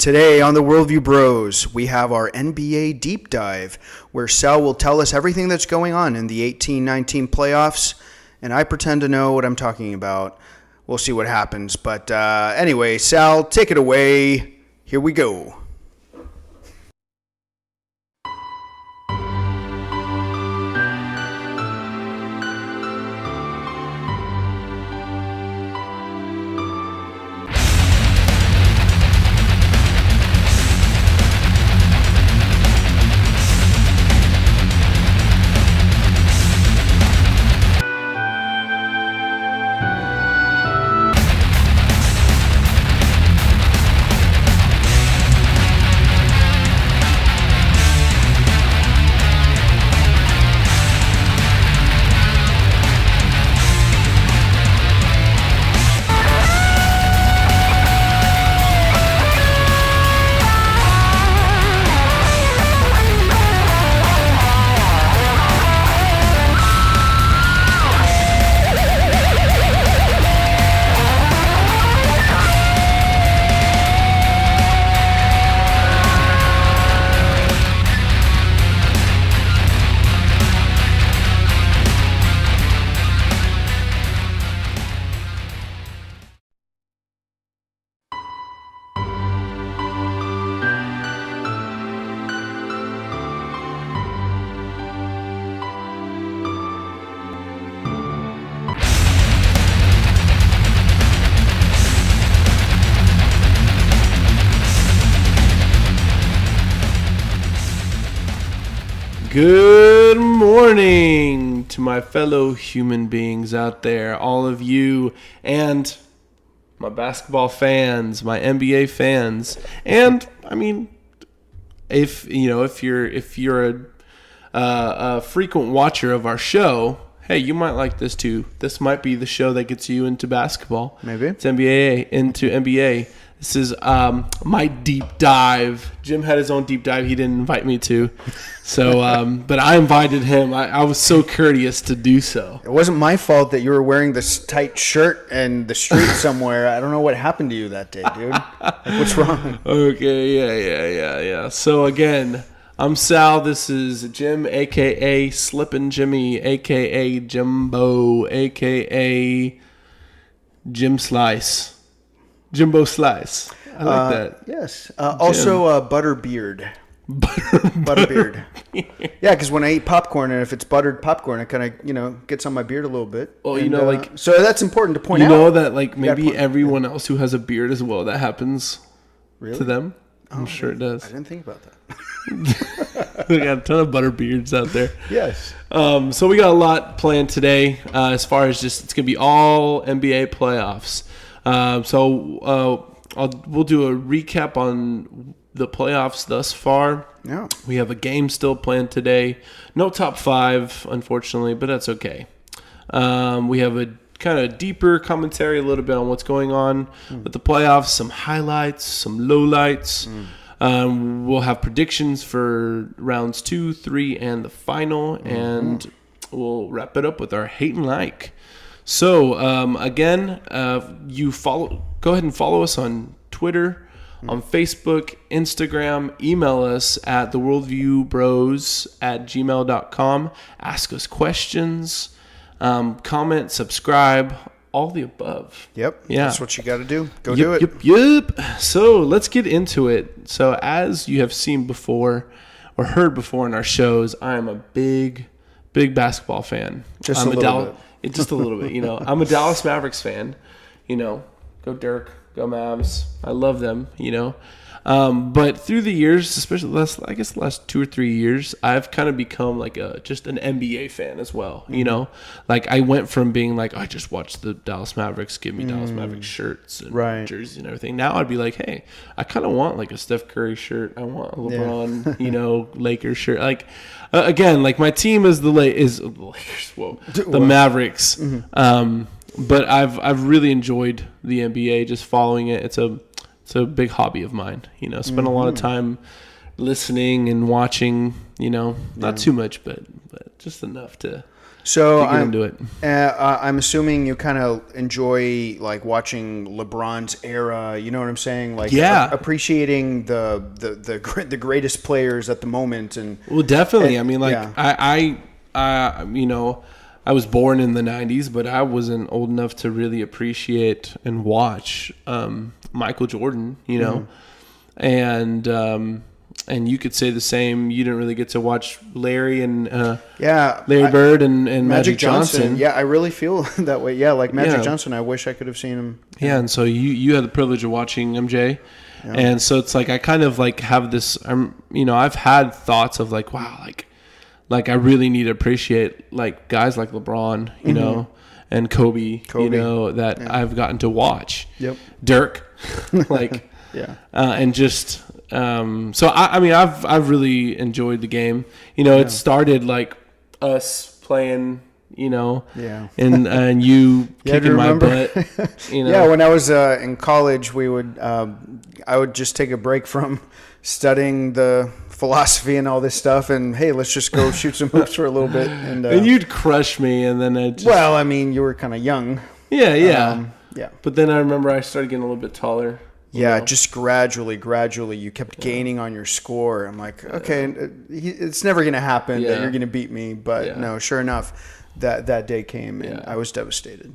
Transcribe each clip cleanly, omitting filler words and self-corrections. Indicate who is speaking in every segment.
Speaker 1: Today on the Worldview Bros, we have our NBA deep dive, where Sal will tell us everything that's going on in the 18-19 playoffs, and I pretend to know what I'm talking about. We'll see what happens, but anyway, Sal, take it away. Here we go.
Speaker 2: Good morning to my fellow human beings out there, all of you, and my basketball fans, my NBA fans, and I mean, if you're a frequent watcher of our show, hey, you might like this too. This might be the show that gets you into basketball.
Speaker 1: Maybe
Speaker 2: it's into NBA. This is my deep dive. Jim had his own deep dive he didn't invite me to. So, but I invited him. I was so courteous to do so.
Speaker 1: It wasn't my fault that you were wearing this tight shirt in the street somewhere. I don't know what happened to you that day, dude. Like, what's wrong?
Speaker 2: Okay, yeah. So, again, I'm Sal. This is Jim, a.k.a. Slippin' Jimmy, a.k.a. Jimbo, a.k.a. Jim Slice. Jimbo Slice. I like that.
Speaker 1: Yes. Also, Butterbeard. Butterbeard. Yeah, because when I eat popcorn, and if it's buttered popcorn, it kind of, gets on my beard a little bit.
Speaker 2: Oh,
Speaker 1: and, so that's important to point out.
Speaker 2: You know that, maybe everyone else who has a beard as well, that happens to them? I'm sure it does.
Speaker 1: I didn't think about that.
Speaker 2: We got a ton of butterbeards out there.
Speaker 1: Yes.
Speaker 2: So we got a lot planned today as far as it's going to be all NBA playoffs. We'll do a recap on the playoffs thus far.
Speaker 1: Yeah.
Speaker 2: We have a game still planned today. No top five, unfortunately, but that's okay. We have a kind of deeper commentary a little bit on what's going on with the playoffs, some highlights, some lowlights. We'll have predictions for rounds 2, 3, and the final, and we'll wrap it up with our hate and like. So, again, go ahead and follow us on Twitter, on Facebook, Instagram. Email us at theworldviewbros@gmail.com. Ask us questions, comment, subscribe, all the above.
Speaker 1: Yep.
Speaker 2: Yeah.
Speaker 1: That's what you got to do. Go do it.
Speaker 2: Yep. So, let's get into it. So, as you have seen before or heard before in our shows, I am a big basketball fan.
Speaker 1: Just a little bit.
Speaker 2: Just a little bit, I'm a Dallas Mavericks fan, go Dirk, go Mavs. I love them, But through the years, especially the last 2 or 3 years, I've kind of become just an NBA fan as well, I went from being I just watch the Dallas Mavericks, give me Dallas Mavericks shirts and jerseys and everything. Now I'd be like, hey, I kind of want a Steph Curry shirt. I want a LeBron, Lakers shirt. Again, my team is the Lakers. Whoa, the Mavericks. But I've really enjoyed the NBA, just following it. It's a big hobby of mine. Spend a lot of time listening and watching. Not too much, but just enough to
Speaker 1: So
Speaker 2: to get into it.
Speaker 1: I'm assuming you kind of enjoy like watching LeBron's era. You know what I'm saying? Like, appreciating the greatest players at the moment. And
Speaker 2: well, definitely. I mean, like I you know, I was born in the '90s, but I wasn't old enough to really appreciate and watch Michael Jordan. You know, and you could say the same. You didn't really get to watch Larry and Larry Bird and Magic Johnson.
Speaker 1: Yeah, I really feel that way. Yeah, like Magic Johnson, I wish I could have seen him.
Speaker 2: Yeah, and so you had the privilege of watching MJ. Yeah. And so it's like I kind of like have this, you know, I've had thoughts of like, wow, like I really need to appreciate like guys like LeBron, you know, and Kobe, you know, that I've gotten to watch.
Speaker 1: Yep.
Speaker 2: Dirk, like, and just. So I mean, I've really enjoyed the game. You know, it started like us playing, you know, and you kicking my butt. You know?
Speaker 1: Yeah, when I was in college, I would just take a break from studying the philosophy and all this stuff, and hey, let's just go shoot some hoops for a little bit. And
Speaker 2: you'd crush me, and then
Speaker 1: well, I mean, you were kind of young.
Speaker 2: Yeah. But then I remember I started getting a little bit taller.
Speaker 1: Yeah, just gradually, you kept gaining on your score. I'm like, okay, it's never going to happen that you're going to beat me. But no, sure enough, that day came, and I was devastated.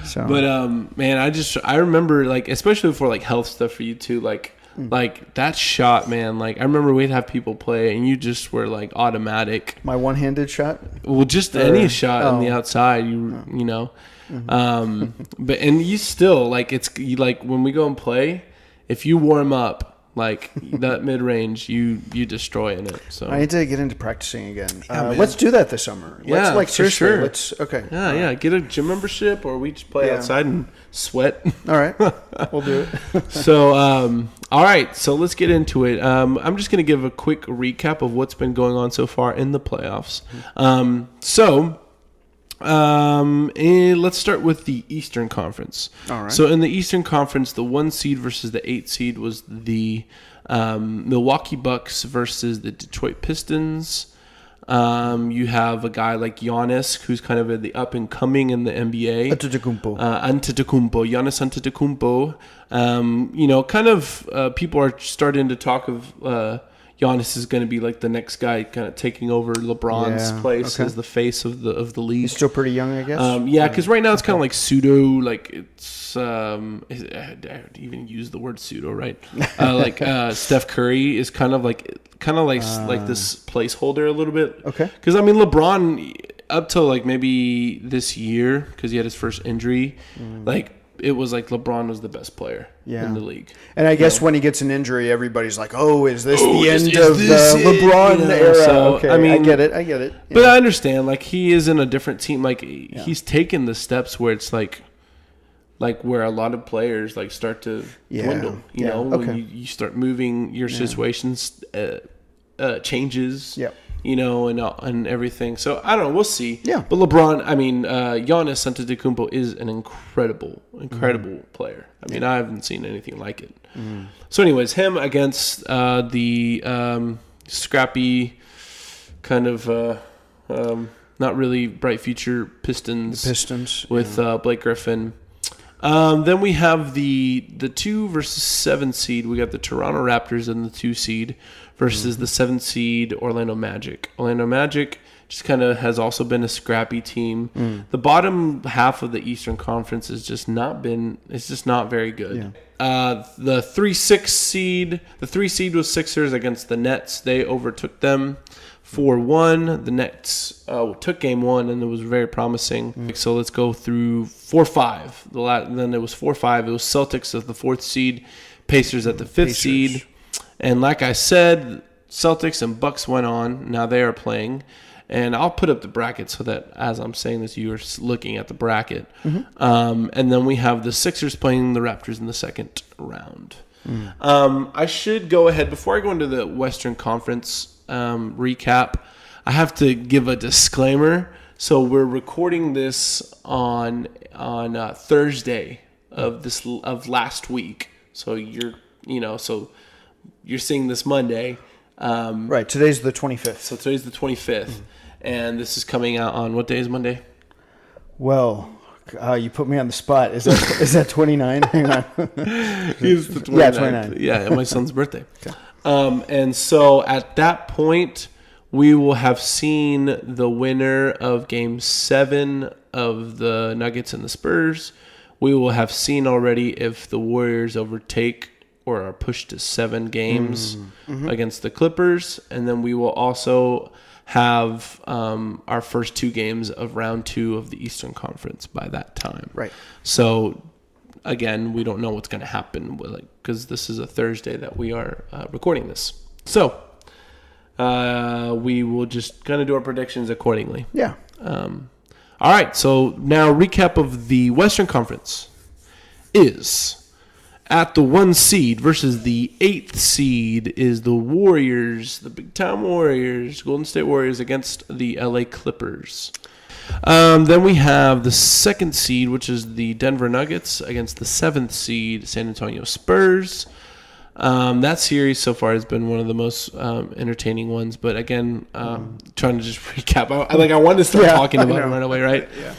Speaker 1: So,
Speaker 2: but man, I remember, like, especially for like health stuff for you too, like that shot, man. Like I remember we'd have people play, and you just were like automatic.
Speaker 1: My one-handed shot.
Speaker 2: Well, just any shot on the outside, you know. But and you still like like when we go and play, if you warm up like that mid range, you destroy in it. So
Speaker 1: I need to get into practicing again. Let's do that this summer.
Speaker 2: Yeah,
Speaker 1: like seriously.
Speaker 2: Sure.
Speaker 1: Let's
Speaker 2: get a gym membership, or we just play outside and sweat.
Speaker 1: All right, we'll do it.
Speaker 2: So all right, so let's get into it. I'm just gonna give a quick recap of what's been going on so far in the playoffs. And let's start with the Eastern Conference.
Speaker 1: All right.
Speaker 2: So in the Eastern Conference, the 1 seed versus the 8 seed was the Milwaukee Bucks versus the Detroit Pistons. You have a guy like Giannis, who's kind of the up and coming in the NBA.
Speaker 1: Antetokounmpo.
Speaker 2: Giannis Antetokounmpo. You know, kind of people are starting to talk of Giannis is going to be like the next guy, kind of taking over LeBron's place as the face of the league.
Speaker 1: He's still pretty young, I guess.
Speaker 2: Because right now it's kind of like pseudo, like it's I don't even use the word pseudo, right? Like Steph Curry is kind of like this placeholder a little bit.
Speaker 1: Okay.
Speaker 2: Because I mean LeBron up till like maybe this year, because he had his first injury, like. It was like LeBron was the best player in the league.
Speaker 1: And I guess when he gets an injury, everybody's like, oh, is this the end of the LeBron era?
Speaker 2: So,
Speaker 1: okay,
Speaker 2: I mean,
Speaker 1: I get it. Yeah.
Speaker 2: But I understand, like, he is in a different team. Like, he's taken the steps where it's like where a lot of players, like, start to dwindle. You know, when you start moving, your situations changes. Yeah. You know, and everything. So, I don't know. We'll see.
Speaker 1: Yeah.
Speaker 2: But LeBron, I mean, Giannis Antetokounmpo is an incredible player. I mean, I haven't seen anything like it. So, anyways, him against the scrappy kind of not really bright future Pistons. With Blake Griffin. Then we have the 2 versus 7 seed. We got the Toronto Raptors and the 2 seed versus the 7 seed Orlando Magic. Orlando Magic just kind of has also been a scrappy team. The bottom half of the Eastern Conference has just not been. It's just not very good. The 3-6 seed. The 3 seed was Sixers against the Nets. They overtook them 4-1. The Nets took game 1, and it was very promising. So let's go through 4-5. Then it was 4-5. It was Celtics at the 4th seed, Pacers at the 5th seed. And like I said, Celtics and Bucks went on. Now they are playing. And I'll put up the bracket so that as I'm saying this, you are looking at the bracket. And then we have the Sixers playing the Raptors in the second round. I should go ahead, before I go into the Western Conference recap, I have to give a disclaimer. So we're recording this on Thursday of last week. So you're seeing this Monday.
Speaker 1: Right. Today's the 25th.
Speaker 2: So today's the 25th. And this is coming out on what day is Monday?
Speaker 1: Well, you put me on the spot. Is that 29? Hang on.
Speaker 2: It's the 29th.
Speaker 1: Yeah, 29.
Speaker 2: Yeah, my son's birthday. Okay. And so at that point, we will have seen the winner of Game 7 of the Nuggets and the Spurs. We will have seen already if the Warriors overtake or are pushed to 7 games against the Clippers. And then we will also have our first 2 games of round 2 of the Eastern Conference by that time.
Speaker 1: Right.
Speaker 2: So, again, we don't know what's going to happen because this is a Thursday that we are recording this. So, we will just kind of do our predictions accordingly.
Speaker 1: Yeah.
Speaker 2: All right, so now recap of the Western Conference is... At the 1 seed versus the 8th seed is the Warriors, the big-time Warriors, Golden State Warriors against the LA Clippers. Then we have the 2nd seed, which is the Denver Nuggets, against the 7th seed, San Antonio Spurs. That series so far has been one of the most entertaining ones. But again, trying to just recap. I wanted to start talking about it right away, right? Yeah.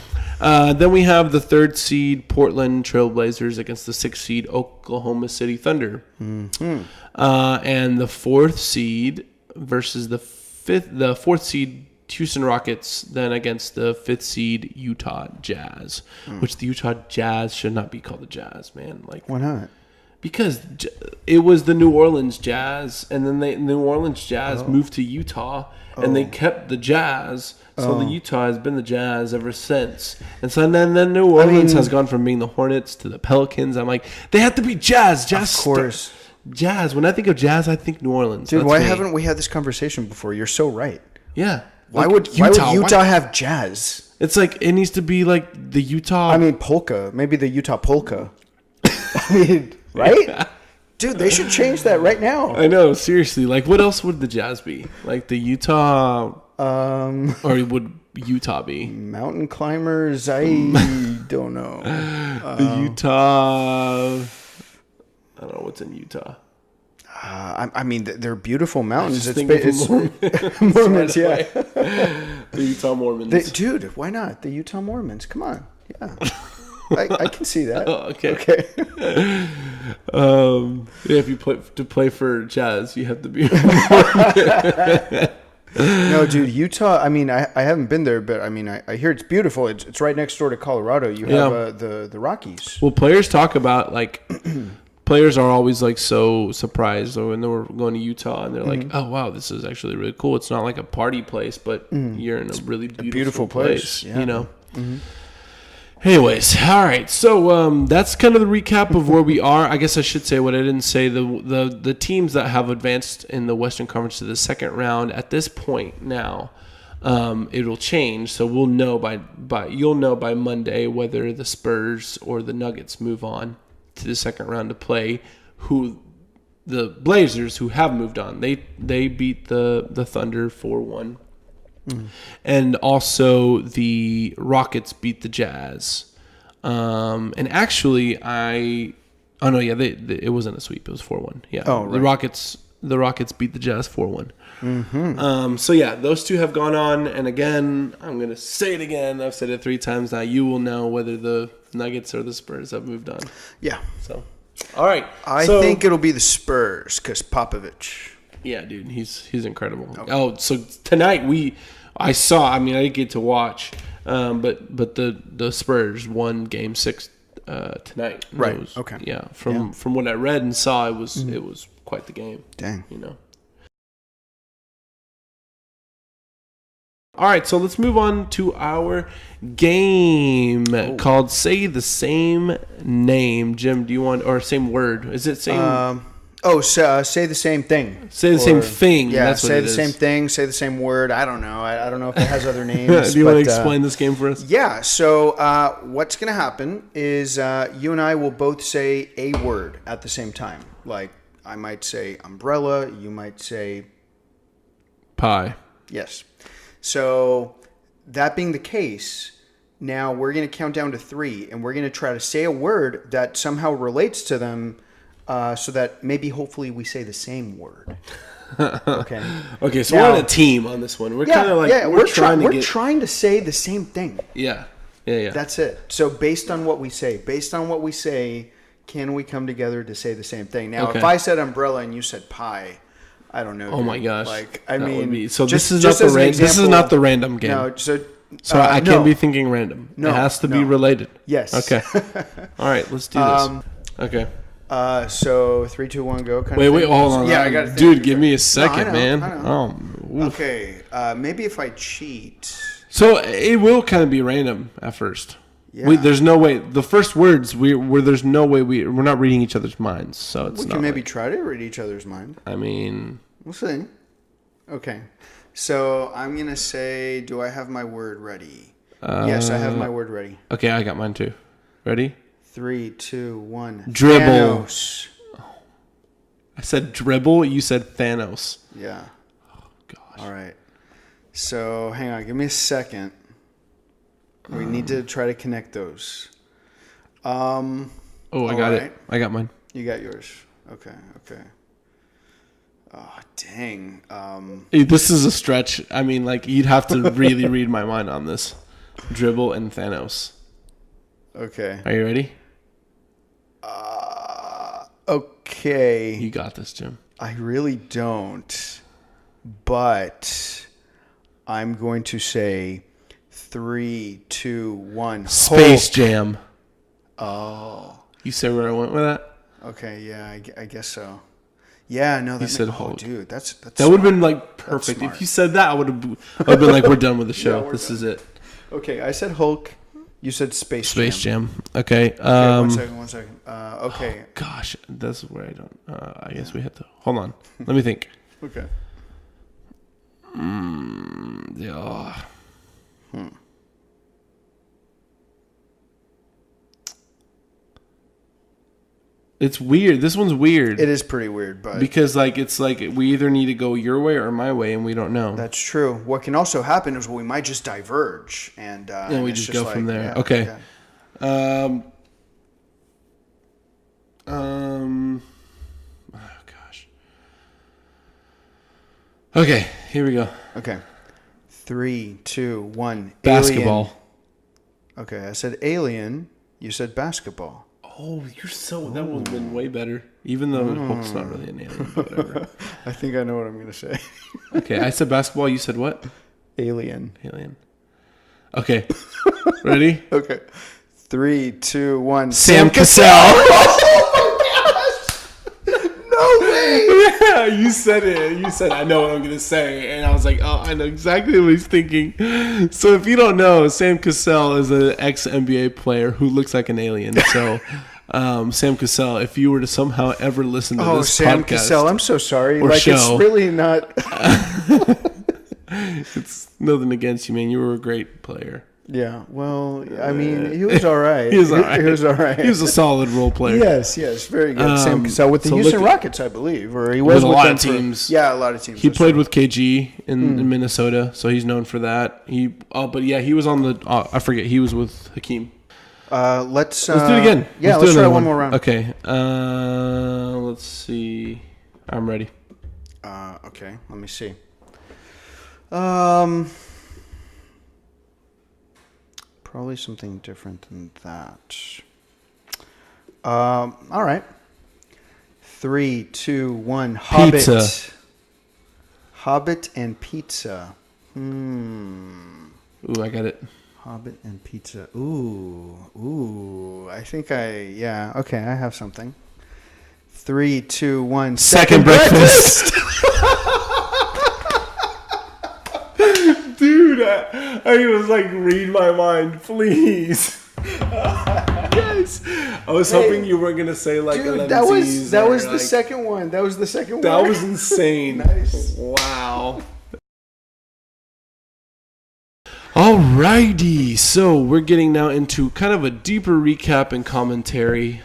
Speaker 2: Then we have the 3rd seed Portland Trailblazers against the 6th seed Oklahoma City Thunder, and the 4th seed versus the 4th seed Houston Rockets, then against the 5th seed Utah Jazz, which the Utah Jazz should not be called the Jazz, man.
Speaker 1: Why not?
Speaker 2: Because it was the New Orleans Jazz, and then the New Orleans Jazz moved to Utah, and they kept the Jazz. So the Utah has been the Jazz ever since. And so then New Orleans has gone from being the Hornets to the Pelicans. I'm like, they have to be Jazz. Jazz.
Speaker 1: Of course.
Speaker 2: Jazz. When I think of Jazz, I think New Orleans.
Speaker 1: Dude, why haven't we had this conversation before? You're so right.
Speaker 2: Yeah.
Speaker 1: Why would Utah have Jazz?
Speaker 2: It's like, it needs to be like the Utah.
Speaker 1: Polka. Maybe the Utah Polka. Right? Yeah. Dude, they should change that right now.
Speaker 2: I know, seriously. Like, what else would the Jazz be? Like the Utah... or would Utah be?
Speaker 1: Mountain climbers, I don't know.
Speaker 2: The Utah... I don't know what's in Utah.
Speaker 1: They're beautiful mountains.
Speaker 2: It's
Speaker 1: Mormons, yeah.
Speaker 2: The Utah Mormons.
Speaker 1: Dude, why not? The Utah Mormons. Come on. Yeah. I can see that.
Speaker 2: Oh, okay. If you play for Jazz, you have to be.
Speaker 1: No, dude, Utah. I haven't been there, but I hear it's beautiful. It's right next door to Colorado. You have the Rockies.
Speaker 2: Well, players talk about players are always so surprised when they were going to Utah, and they're like, "Oh wow, this is actually really cool. It's not like a party place, but you're in a really beautiful place." Yeah. You know. Mm-hmm. Anyways, all right. So that's kind of the recap of where we are. I guess I should say what I didn't say. The teams that have advanced in the Western Conference to the second round at this point now, it'll change. So we'll know you'll know by Monday whether the Spurs or the Nuggets move on to the second round to play. Who the Blazers, who have moved on, they beat the Thunder 4-1. And also the Rockets beat the Jazz. And actually, it wasn't a sweep. It was 4-1. Yeah. Oh, right. The Rockets beat the Jazz 4-1. Mm-hmm. So yeah, those two have gone on. And again, I'm going to say it again. I've said it 3 times now. You will know whether the Nuggets or the Spurs have moved on.
Speaker 1: Yeah.
Speaker 2: So, all right.
Speaker 1: I think it'll be the Spurs because Popovich.
Speaker 2: Yeah, dude, he's incredible. Okay. So tonight I didn't get to watch, but the Spurs won Game 6 tonight.
Speaker 1: Right. Okay.
Speaker 2: Yeah. From what I read and saw, it was quite the game.
Speaker 1: Dang.
Speaker 2: You know. All right, so let's move on to our game called Say the Same Name. Jim, do you want, or same word? Is it same?
Speaker 1: Say the same thing.
Speaker 2: Say the same thing.
Speaker 1: Yeah,
Speaker 2: that's
Speaker 1: say the same thing. Say the same word. I don't know. I don't know if it has other names.
Speaker 2: Do you want to explain this game for us?
Speaker 1: Yeah. So what's going to happen is you and I will both say a word at the same time. Like I might say umbrella. You might say
Speaker 2: pie.
Speaker 1: Yes. So that being the case, now we're going to count down to 3, and we're going to try to say a word that somehow relates to them. So that maybe, hopefully, we say the same word. Okay.
Speaker 2: Okay, so
Speaker 1: Now-
Speaker 2: we're on a team on this one. We're
Speaker 1: Yeah,
Speaker 2: kind of like
Speaker 1: we're
Speaker 2: trying to
Speaker 1: we're
Speaker 2: get.
Speaker 1: trying to say the same thing.
Speaker 2: Yeah.
Speaker 1: That's it. So based on what we say, can we come together to say the same thing? Now,
Speaker 2: Okay.
Speaker 1: if I said umbrella and you said pie, I don't know.
Speaker 2: Oh
Speaker 1: dude.
Speaker 2: my gosh.
Speaker 1: Like, I
Speaker 2: That
Speaker 1: mean,
Speaker 2: would be, so
Speaker 1: just,
Speaker 2: this is
Speaker 1: just
Speaker 2: not
Speaker 1: as
Speaker 2: the
Speaker 1: an
Speaker 2: this is
Speaker 1: example-
Speaker 2: not the random game.
Speaker 1: No, so
Speaker 2: I
Speaker 1: no.
Speaker 2: can't be thinking random.
Speaker 1: No,
Speaker 2: It has to be
Speaker 1: no.
Speaker 2: related.
Speaker 1: Yes.
Speaker 2: Okay. All right, let's do this. Okay.
Speaker 1: So 3, 2, 1, go. Kind
Speaker 2: Wait,
Speaker 1: of
Speaker 2: wait,
Speaker 1: thing?
Speaker 2: hold on.
Speaker 1: Yeah, I got to
Speaker 2: Dude, give me a second,
Speaker 1: I know,
Speaker 2: man.
Speaker 1: I know.
Speaker 2: Oof.
Speaker 1: Okay, maybe if I cheat.
Speaker 2: So it will kind of be random at first.
Speaker 1: Yeah.
Speaker 2: There's no way. The first words there's no way we're not reading each other's minds. So it's
Speaker 1: We
Speaker 2: not
Speaker 1: can maybe
Speaker 2: like-
Speaker 1: try to read each other's mind.
Speaker 2: I mean,
Speaker 1: We'll see. Okay. So I'm going to say, do I have my word ready? Yes, I have my word ready.
Speaker 2: okay, I got mine too. Ready?
Speaker 1: 3, 2, 1.
Speaker 2: Dribble.
Speaker 1: Thanos.
Speaker 2: I said dribble. You said Thanos.
Speaker 1: Yeah.
Speaker 2: Oh gosh.
Speaker 1: All right. So hang on. Give me a second. We need to try to connect those.
Speaker 2: Oh, I got
Speaker 1: all
Speaker 2: it.
Speaker 1: right.
Speaker 2: I got mine.
Speaker 1: You got yours. Okay. Oh, dang.
Speaker 2: Hey, this is a stretch. I mean, like you'd have to really read my mind on this. Dribble and Thanos.
Speaker 1: Okay.
Speaker 2: Are you ready?
Speaker 1: Okay.
Speaker 2: You got this, Jim.
Speaker 1: I really don't. But I'm going to say 3, 2, 1.
Speaker 2: Space
Speaker 1: Hulk.
Speaker 2: Jam.
Speaker 1: Oh.
Speaker 2: You said where I went with that?
Speaker 1: Okay. Yeah, I guess so. Yeah. No. That
Speaker 2: said
Speaker 1: oh,
Speaker 2: Hulk.
Speaker 1: dude. That's
Speaker 2: That would have
Speaker 1: smart.
Speaker 2: been like perfect.
Speaker 1: smart.
Speaker 2: If you said that, I would have been like, we're done with the show.
Speaker 1: we're
Speaker 2: This
Speaker 1: done.
Speaker 2: is it.
Speaker 1: Okay. I said Hulk. You said Space
Speaker 2: Space
Speaker 1: Jam.
Speaker 2: Jam. Okay.
Speaker 1: Okay, one second. Okay.
Speaker 2: Gosh, that's where I don't. I guess we had to. Hold on. Let me think.
Speaker 1: Okay.
Speaker 2: Yeah. It's weird. This one's weird.
Speaker 1: It is pretty weird, but
Speaker 2: Because it's like we either need to go your way or my way, and we don't know.
Speaker 1: that's true. What can also happen is we might just diverge, and
Speaker 2: we
Speaker 1: it's
Speaker 2: just go from there.
Speaker 1: yeah,
Speaker 2: Okay.
Speaker 1: yeah.
Speaker 2: Oh gosh. Okay, here we go.
Speaker 1: Okay. 3, 2, 1.
Speaker 2: Basketball.
Speaker 1: Alien. Okay, I said alien. You said basketball.
Speaker 2: Oh, you're so. That would have been way better. Even though Hulk's not really an alien, but whatever.
Speaker 1: I think I know what I'm going to say.
Speaker 2: Okay, I said basketball. You said what?
Speaker 1: Alien.
Speaker 2: Alien. Okay. Ready?
Speaker 1: Okay. 3, 2, 1.
Speaker 2: Sam Cassell.
Speaker 1: No way!
Speaker 2: Yeah, you said it. You said, I know what I'm going to say. And I was like, oh, I know exactly what he's thinking. So if you don't know, Sam Cassell is an ex-NBA player who looks like an alien. So Sam Cassell, if you were to somehow ever listen to this
Speaker 1: Sam
Speaker 2: podcast.
Speaker 1: Cassell, I'm so sorry.
Speaker 2: or
Speaker 1: Like,
Speaker 2: show.
Speaker 1: it's really not.
Speaker 2: It's nothing against you, man. You were a great player.
Speaker 1: Yeah, well, I mean, he was all right.
Speaker 2: He was all right.
Speaker 1: He was all right.
Speaker 2: He was a solid role player.
Speaker 1: Yes, very good. Sam Cassell with the
Speaker 2: so
Speaker 1: Houston
Speaker 2: look-
Speaker 1: Rockets, I believe, or he was
Speaker 2: With a
Speaker 1: with
Speaker 2: lot
Speaker 1: them
Speaker 2: of
Speaker 1: for-
Speaker 2: teams.
Speaker 1: Yeah, a lot of teams.
Speaker 2: He
Speaker 1: that's
Speaker 2: played
Speaker 1: right.
Speaker 2: with KG in Minnesota, so he's known for that. But yeah, he was on the. I forget. He was with Hakeem.
Speaker 1: Let's
Speaker 2: Let's do it again.
Speaker 1: Yeah,
Speaker 2: do
Speaker 1: let's try
Speaker 2: another
Speaker 1: one more round.
Speaker 2: Okay. Let's see. I'm ready.
Speaker 1: Okay, let me see. Probably something different than that. All right. 3, 2, 1. Hobbit.
Speaker 2: Pizza.
Speaker 1: Hobbit and pizza.
Speaker 2: Ooh, I got it.
Speaker 1: Hobbit and pizza. Ooh. I think yeah. Okay, I have something. 3, 2, 1.
Speaker 2: Second breakfast. Dude, I was like, read my mind, please. Yes. I was hoping you weren't gonna say like
Speaker 1: Dude,
Speaker 2: 11Cs
Speaker 1: that
Speaker 2: or,
Speaker 1: was the
Speaker 2: like-
Speaker 1: second one. That was the second
Speaker 2: That
Speaker 1: one.
Speaker 2: was insane.
Speaker 1: Nice.
Speaker 2: Wow. Alrighty, so we're getting now into kind of a deeper recap and commentary.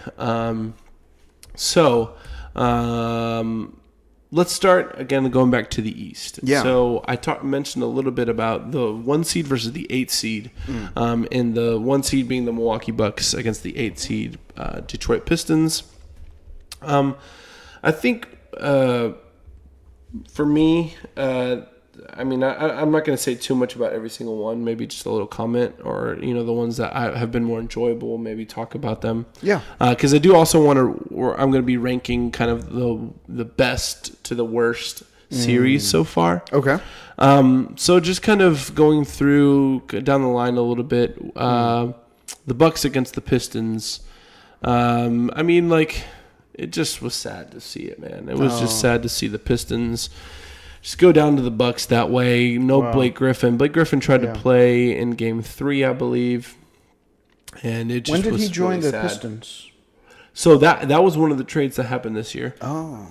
Speaker 2: Let's start again going back to the East.
Speaker 1: Yeah.
Speaker 2: So I mentioned a little bit about the 1 seed versus the 8 seed, and the 1 seed being the Milwaukee Bucks against the 8 seed Detroit Pistons. I think For me, I mean, I'm not going to say too much about every single one. Maybe just a little comment, or the ones that have been more enjoyable. Maybe talk about them.
Speaker 1: Yeah.
Speaker 2: Because I do also want to. Or I'm going to be ranking kind of the best to the worst series so far.
Speaker 1: Okay.
Speaker 2: So just kind of going through down the line a little bit. The Bucks against the Pistons. I mean, like, it just was sad to see it, man. It was just sad to see the Pistons just go down to the Bucks that way. No Blake Griffin. Blake Griffin tried to play in Game 3, I believe, and it just
Speaker 1: when did
Speaker 2: was
Speaker 1: he join
Speaker 2: really
Speaker 1: the
Speaker 2: sad.
Speaker 1: Pistons?
Speaker 2: So that was one of the trades that happened this year.
Speaker 1: Oh,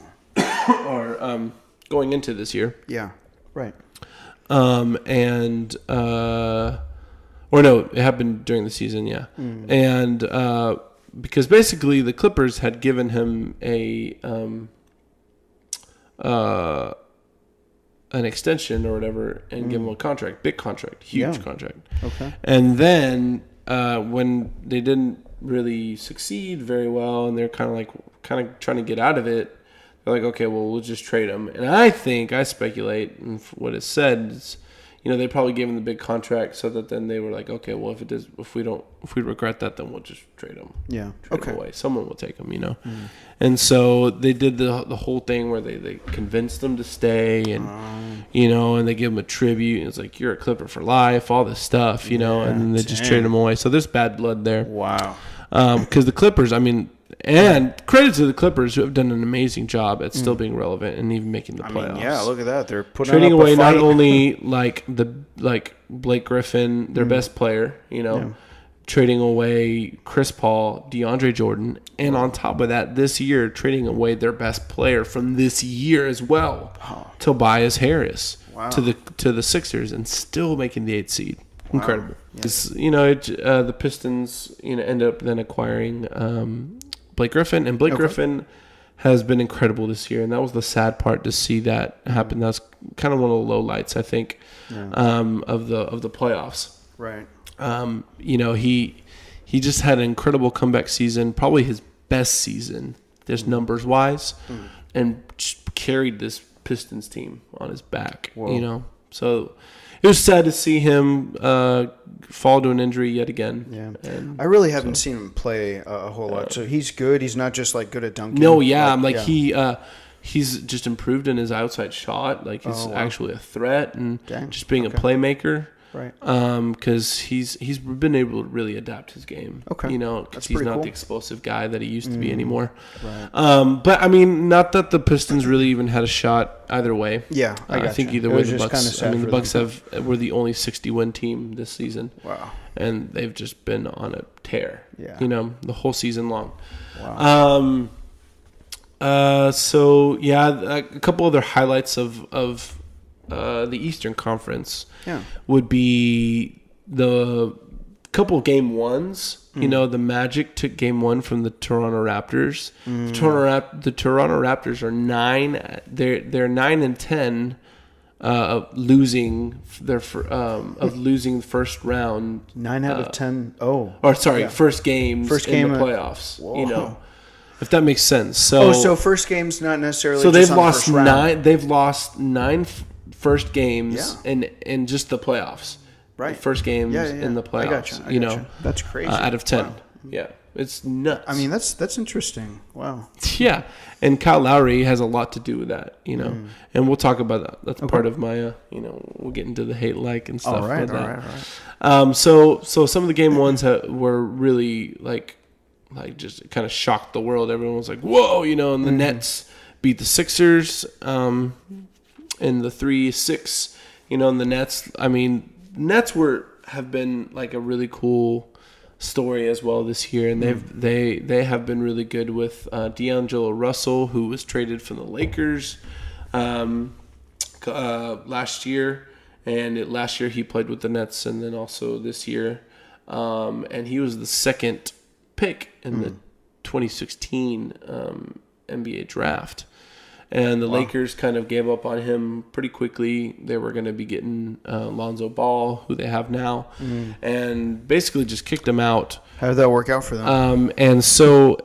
Speaker 2: or going into this year.
Speaker 1: Yeah, right.
Speaker 2: Or no, it happened during the season, yeah. And because basically the Clippers had given him an extension or whatever and give him a contract, big contract, huge contract.
Speaker 1: Okay.
Speaker 2: And then when they didn't really succeed very well and they're kind of trying to get out of it, they're like, okay, well, we'll just trade him. And I speculate, and what is said is, they probably gave him the big contract so that then they were like, okay, well, if we regret that, then we'll just trade him.
Speaker 1: Yeah.
Speaker 2: Trade him away. Someone will take him, And so they did the whole thing where they convinced him to stay, and and they give him a tribute. It's like, you're a Clipper for life, all this stuff, and then they just trade him away. So there's bad blood there.
Speaker 1: Wow.
Speaker 2: Because the Clippers, I mean. And credit to the Clippers, who have done an amazing job at still being relevant and even making the playoffs.
Speaker 1: I mean, yeah, look at that. They're putting
Speaker 2: trading
Speaker 1: up
Speaker 2: away
Speaker 1: a fight.
Speaker 2: not only like Blake Griffin, their best player, trading away Chris Paul, DeAndre Jordan, and on top of that, this year trading away their best player from this year as well, Tobias Harris, to the Sixers, and still making the 8th seed. Wow. Incredible. Yeah. The Pistons end up then acquiring Blake Griffin, and Blake Griffin has been incredible this year, and that was the sad part to see that happen. That's kind of one of the lowlights, I think, of the playoffs.
Speaker 1: Right.
Speaker 2: He just had an incredible comeback season, probably his best season, just numbers wise, and just carried this Pistons team on his back.
Speaker 1: Whoa.
Speaker 2: So it was sad to see him fall to an injury yet again.
Speaker 1: Yeah, and I really haven't seen him play a whole lot. So he's good. He's not just like good at dunking.
Speaker 2: No, he's just improved in his outside shot. Like he's actually a threat and just being a playmaker.
Speaker 1: Right.
Speaker 2: Because he's been able to really adapt his game.
Speaker 1: Okay.
Speaker 2: Because he's not the explosive guy that he used to be anymore.
Speaker 1: Right.
Speaker 2: But I mean, not that the Pistons really even had a shot either way.
Speaker 1: Yeah,
Speaker 2: I think either way the Bucks. I mean, the Bucks were the only 60-win team this season.
Speaker 1: Wow.
Speaker 2: And they've just been on a tear.
Speaker 1: Yeah.
Speaker 2: The whole season long.
Speaker 1: Wow.
Speaker 2: So yeah, a couple other highlights of the Eastern Conference would be the couple of game ones. The Magic took game 1 from the Toronto Raptors. The Toronto Raptors are 9. They're 9-10 losing losing the first round.
Speaker 1: 9 out of 10.
Speaker 2: First game in the playoffs.
Speaker 1: Whoa.
Speaker 2: If that makes sense. So
Speaker 1: first game's not necessarily.
Speaker 2: So
Speaker 1: just
Speaker 2: they've
Speaker 1: on
Speaker 2: lost
Speaker 1: the first round.
Speaker 2: 9. They've lost 9 first games in just the playoffs.
Speaker 1: Right.
Speaker 2: The first games in the playoffs.
Speaker 1: I gotcha. That's crazy.
Speaker 2: Out of 10.
Speaker 1: Wow.
Speaker 2: Yeah. It's nuts.
Speaker 1: I mean, that's interesting. Wow.
Speaker 2: Yeah. And Kyle Lowry has a lot to do with that, And we'll talk about that. That's part of my, we'll get into the hate and stuff.
Speaker 1: All right.
Speaker 2: So some of the game ones were really like just kind of shocked the world. Everyone was like, whoa, and the Nets beat the Sixers in the 3-6, and the Nets. I mean, Nets have been like a really cool story as well this year, and they have been really good with D'Angelo Russell, who was traded from the Lakers last year, and last year he played with the Nets, and then also this year, and he was the second pick in the 2016 NBA draft. And the Lakers kind of gave up on him pretty quickly. They were going to be getting Lonzo Ball, who they have now, and basically just kicked him out.
Speaker 1: How did that work out for them?
Speaker 2: And so,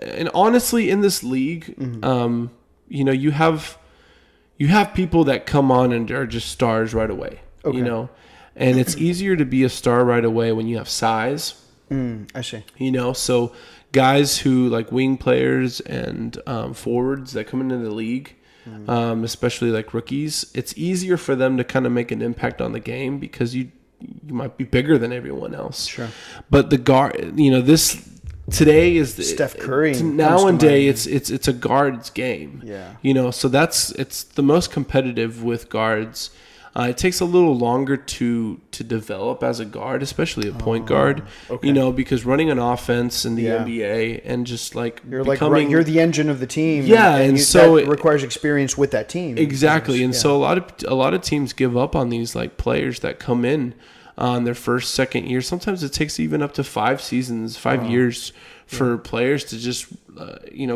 Speaker 2: and honestly, in this league, you you have people that come on and are just stars right away.
Speaker 1: Okay.
Speaker 2: You know, and it's easier to be a star right away when you have size.
Speaker 1: I see.
Speaker 2: You know, so guys who like wing players and forwards that come into the league, especially like rookies, it's easier for them to kind of make an impact on the game because you might be bigger than everyone else.
Speaker 1: Sure.
Speaker 2: But the guard, you know, today is
Speaker 1: Steph Curry.
Speaker 2: Nowadays, it's a guard's game.
Speaker 1: Yeah.
Speaker 2: You know, so it's the most competitive with guards. It takes a little longer to develop as a guard, especially a point guard.
Speaker 1: Okay.
Speaker 2: You know, because running an offense in the NBA and just like
Speaker 1: You're
Speaker 2: becoming,
Speaker 1: you're the engine of the team.
Speaker 2: Yeah, and so
Speaker 1: that requires experience with that team.
Speaker 2: Exactly, and so a lot of teams give up on these like players that come in on their first, second year. Sometimes it takes even up to 5 seasons, 5 years for players to just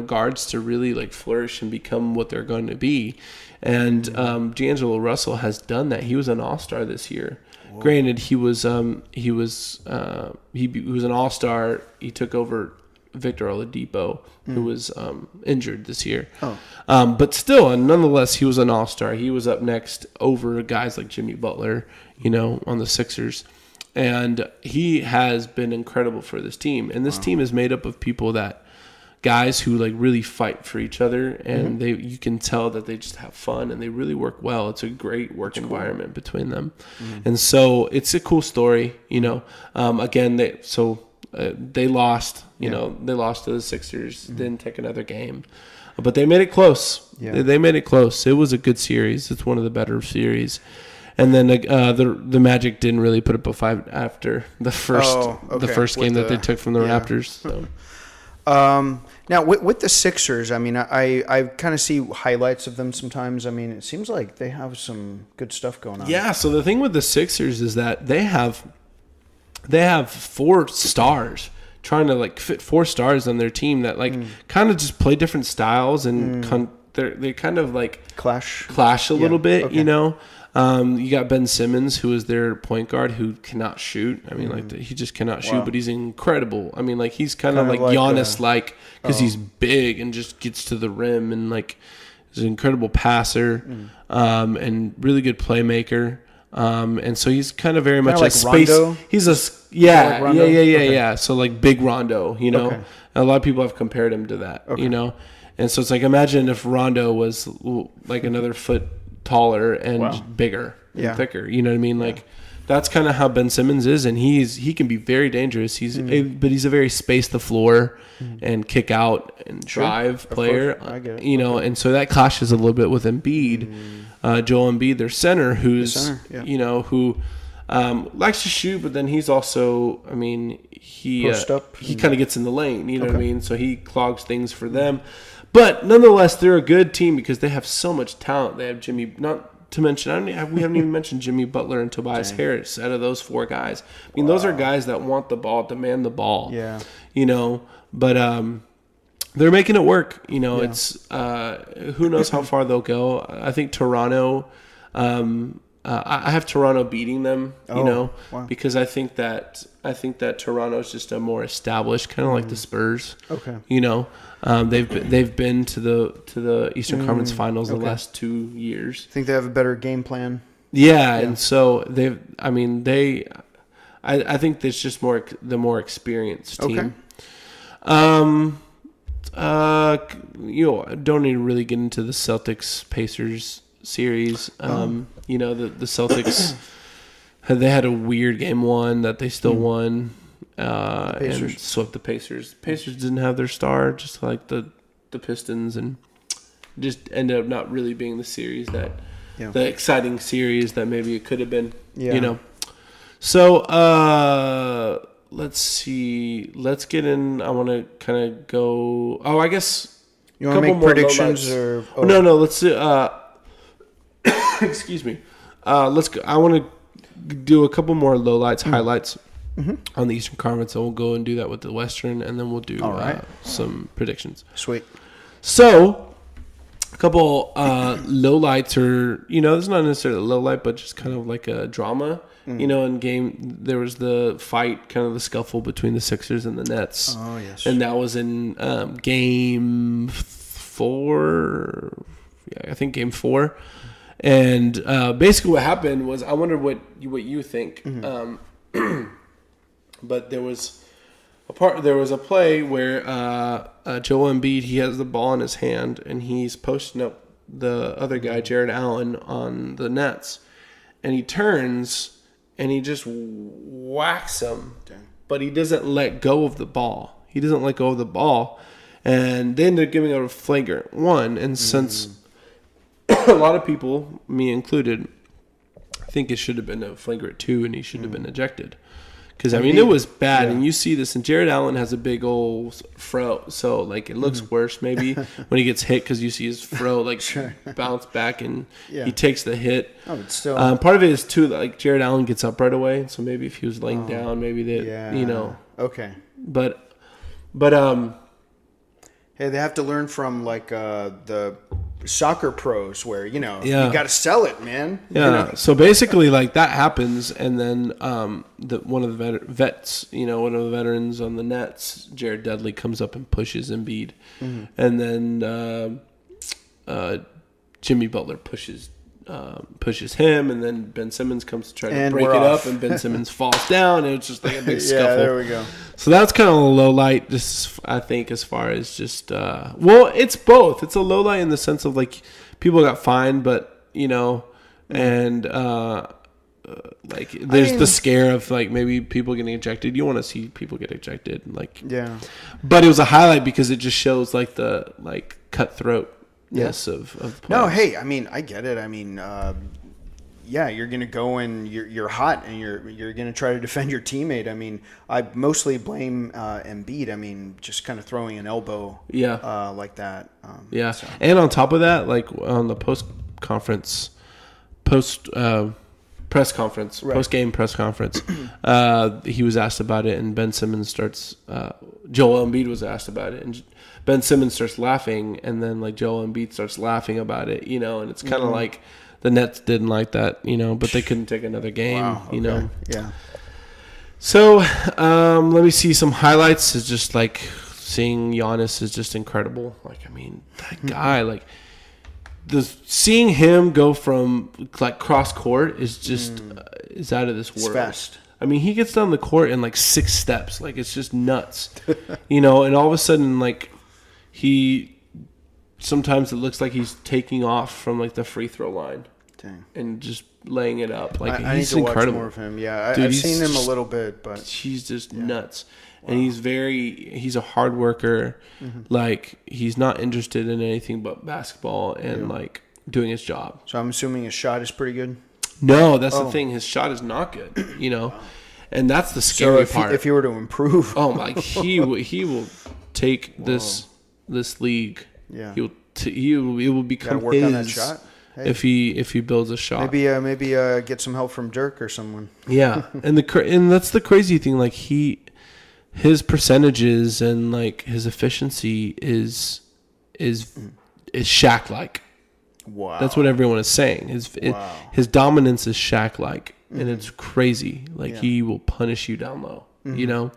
Speaker 2: guards to really like flourish and become what they're going to be. And D'Angelo Russell has done that. He was an all-star this year. Whoa. Granted, he was an all-star. He took over Victor Oladipo, who was injured this year. But still, and nonetheless, he was an all-star. He was up next over guys like Jimmy Butler, you know, on the Sixers. And he has been incredible for this team. And this team is made up of guys who like really fight for each other, and you can tell that they just have fun and they really work well. It's a great work environment between them. And so it's a cool story, you know. Again, they lost, they lost to the Sixers, didn't take another game, but they made it close.
Speaker 1: Yeah.
Speaker 2: They made it close. It was a good series. It's one of the better series. And then the Magic didn't really put up a fight after the first game that they took from the Raptors. So.
Speaker 1: Now with the Sixers, I mean, I kind of see highlights of them sometimes. I mean, it seems like they have some good stuff going on.
Speaker 2: Yeah. So the thing with the Sixers is that they have 4 stars, trying to like fit 4 stars on their team that like kind of just play different styles and they kind of like clash a little bit, okay. You know. You got Ben Simmons, who is their point guard, who cannot shoot. I mean, he just cannot shoot, but he's incredible. I mean, like he's kind of like Giannis, because he's big and just gets to the rim, and like he's an incredible passer, and really good playmaker. And so he's kind of very much
Speaker 1: like
Speaker 2: a space.
Speaker 1: Rondo?
Speaker 2: He's yeah. So like big Rondo, you know.
Speaker 1: Okay.
Speaker 2: A lot of people have compared him to that, you know. And so it's like, imagine if Rondo was like another foot taller and bigger and thicker, you know what I mean? Like that's kind of how Ben Simmons is, and he can be very dangerous. But he's a very space the floor and kick out and drive player.
Speaker 1: I get it.
Speaker 2: You know, and so that clashes a little bit with Embiid, Joel Embiid, their center, who's you know, who likes to shoot, but then he's also, I mean, he kind of gets in the lane, you know what I mean? So he clogs things for them. But nonetheless, they're a good team because they have so much talent. They have Jimmy, not to mention, we haven't even mentioned Jimmy Butler and Tobias Harris out of those 4 guys. I mean, those are guys that want the ball, demand the ball. Yeah. You know, but they're making it work. You know, it's who knows how far they'll go. I think Toronto. I have Toronto beating them, you know, because I think that Toronto is just a more established, kind of like the Spurs. Okay. You know, they've been to the Eastern Conference Finals the last 2 years.
Speaker 1: I think they have a better game plan.
Speaker 2: Yeah, and so I think there's just the more experienced team. Okay. You know, don't need to really get into the Celtics Pacers series. You know, the Celtics they had a weird game 1 that they still won and swept the Pacers. The Pacers didn't have their star, just like the Pistons, and just ended up not really being the series that the exciting series that maybe it could have been. You know. So let's see. Let's get in. I want to kind of go. Oh, I guess
Speaker 1: you want to make predictions or
Speaker 2: no. Let's do. Excuse me. Let's go. I want to do a couple more lowlights, highlights on the Eastern Conference, and we'll go and do that with the Western, and then we'll do some predictions.
Speaker 1: Sweet.
Speaker 2: So, a couple lowlights, or it's not necessarily a lowlight, but just kind of like a drama. In game, there was the fight, kind of the scuffle between the Sixers and the Nets. Oh yes. And that was in game 4. I think game 4. And basically what happened was, I wonder what you think. But there was a play where Joel Embiid, he has the ball in his hand and he's posting up the other guy, Jared Allen, on the nets, and he turns and he just whacks him. Dang. But he doesn't let go of the ball. And they ended up giving out a flagrant 1. And since a lot of people, me included, I think it should have been a flagrant 2 and he should have been ejected. Because, I mean, it was bad. Yeah. And you see this. And Jared Allen has a big old fro. So, like, it looks worse maybe when he gets hit because you see his fro, like, bounce back and he takes the hit. Oh, but still. Part of it is, too, like, Jared Allen gets up right away. So maybe if he was laying down, maybe that, you know.
Speaker 1: Okay.
Speaker 2: But
Speaker 1: hey, they have to learn from, like, the soccer pros where, you know, you got to sell it, man.
Speaker 2: Yeah.
Speaker 1: You know?
Speaker 2: So basically, like, that happens, and then one of the veterans on the Nets, Jared Dudley, comes up and pushes Embiid, and then Jimmy Butler pushes him, and then Ben Simmons comes to try to break it up, and Ben Simmons falls down, and it's just like a big scuffle.
Speaker 1: There we go.
Speaker 2: So that's kind of a low light, just I think, as far as just well, it's both. It's a low light in the sense of like people got fined, but you know, and like there's the scare of like maybe people getting ejected. You want to see people get ejected, like But it was a highlight because it just shows like the cutthroat. Yes, of the players.
Speaker 1: No, hey, I mean, I get it. I mean, you're gonna go and you're hot and you're gonna try to defend your teammate. I mean, I mostly blame Embiid. I mean, just kind of throwing an elbow, like that. So.
Speaker 2: And on top of that, like on the press conference, post-game press conference, he was asked about it, and Ben Simmons Joel Embiid was asked about it, and Ben Simmons starts laughing, and then like Joel Embiid starts laughing about it, you know, and it's kind of like the Nets didn't like that, you know, but they couldn't take another game, you know. Yeah. So let me see some highlights. Is just like seeing Giannis is just incredible. Like, I mean, that guy, like seeing him go from like cross court is just is out of this world.
Speaker 1: It's fast.
Speaker 2: I mean, he gets down the court in like 6 steps. Like, it's just nuts, you know. And all of a sudden, like sometimes it looks like he's taking off from like the free throw line. Dang. And just laying it up. Like,
Speaker 1: I
Speaker 2: he's
Speaker 1: need to
Speaker 2: incredible.
Speaker 1: watch more of him. Yeah, Dude, I've seen him a little bit, but
Speaker 2: he's just nuts. Wow. And he's a hard worker. Like, he's not interested in anything but basketball and like doing his job.
Speaker 1: So I'm assuming his shot is pretty good?
Speaker 2: No, that's the thing. His shot is not good, you know. And that's the scary part.
Speaker 1: If he were to improve,
Speaker 2: he will take this league. Yeah, it will become
Speaker 1: work on that shot.
Speaker 2: Hey. If he builds a shot.
Speaker 1: Maybe get some help from Dirk or someone.
Speaker 2: Yeah, and that's the crazy thing. Like his percentages and like his efficiency is Shaq-like.
Speaker 1: Wow,
Speaker 2: that's what everyone is saying. His dominance is Shaq-like. And it's crazy. Like, he will punish you down low, you know?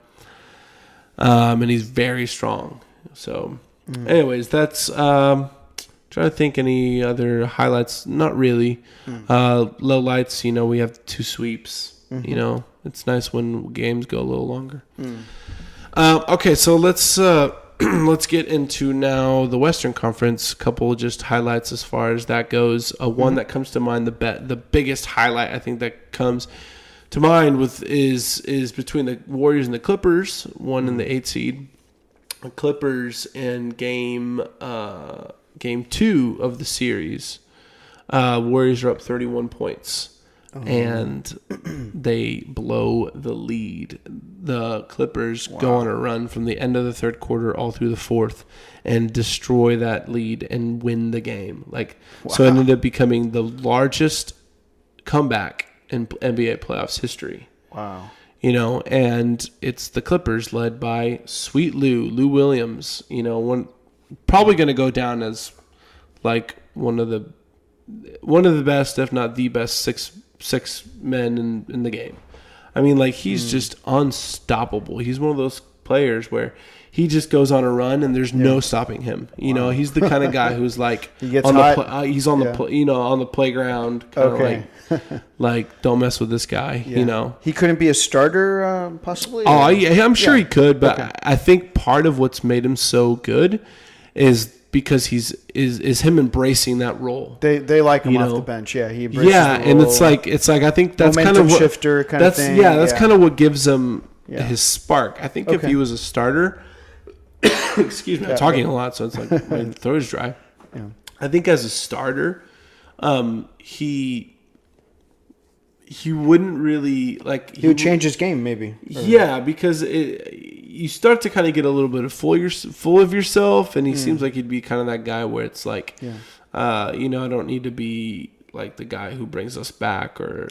Speaker 2: And he's very strong. So, anyways, that's... trying to think any other highlights. Not really. Low lights, you know, we have 2 sweeps. You know, it's nice when games go a little longer. Okay, so let's get into now the Western Conference. Couple of just highlights as far as that goes. One that comes to mind, the biggest highlight I think that comes to mind is between the Warriors and the Clippers. One in the 8 seed. The Clippers in game 2 of the series. Warriors are up 31 points. And they blow the lead. The Clippers go on a run from the end of the third quarter all through the fourth and destroy that lead and win the game. So it ended up becoming the largest comeback in NBA playoffs history. Wow. You know, and it's the Clippers led by Sweet Lou Williams, you know, probably going to go down as like one of the best, if not the best six men in the game. I mean, like, he's just unstoppable. He's one of those players where he just goes on a run and there's no stopping him. You know, he's the kind of guy who's like
Speaker 1: he gets
Speaker 2: on
Speaker 1: hot.
Speaker 2: he's on the on the playground, kind of like don't mess with this guy. You know,
Speaker 1: he couldn't be a starter possibly.
Speaker 2: Oh, yeah, I'm sure he could, but I think part of what's made him so good is because is him embracing that role.
Speaker 1: They like him off the bench. Yeah, he embraces the role.
Speaker 2: And it's like I think that's
Speaker 1: momentum
Speaker 2: kind of what,
Speaker 1: shifter kind of thing.
Speaker 2: Yeah, that's kind of what gives him his spark. I think if he was a starter, excuse me, I'm talking a lot, so it's like my throat is dry. Yeah. I think as a starter, he wouldn't really like.
Speaker 1: He would change his game, maybe.
Speaker 2: Yeah, because you start to kind of get a little bit of full of yourself, and he seems like he'd be kind of that guy where it's like, I don't need to be like the guy who brings us back or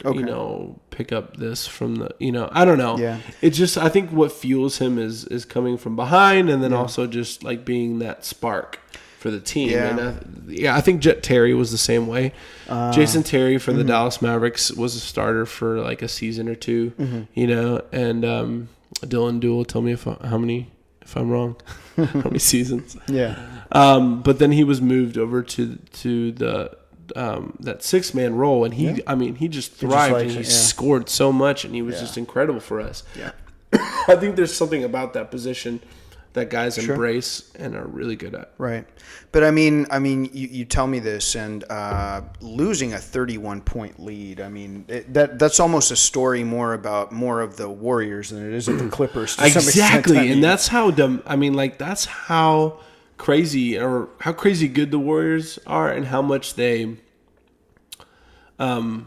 Speaker 2: pick up this from the I don't know. Yeah. It's just I think what fuels him is coming from behind, and then also just like being that spark for the team. Yeah. And I think Jet Terry was the same way. Jason Terry for the Dallas Mavericks was a starter for like a season or two, and Dylan Duell, tell me if I'm wrong, how many seasons. Yeah. But then he was moved over to the that 6-man role, and he just thrived, and he scored so much, and he was just incredible for us. Yeah. I think there's something about that position that guys embrace and are really good at.
Speaker 1: Right. But I mean, you tell me this, and losing a 31-point lead, I mean, that's almost a story more of the Warriors than it is of the Clippers. To some extent.
Speaker 2: And that's how dumb. I mean, like that's how crazy good the Warriors are, and how much they, I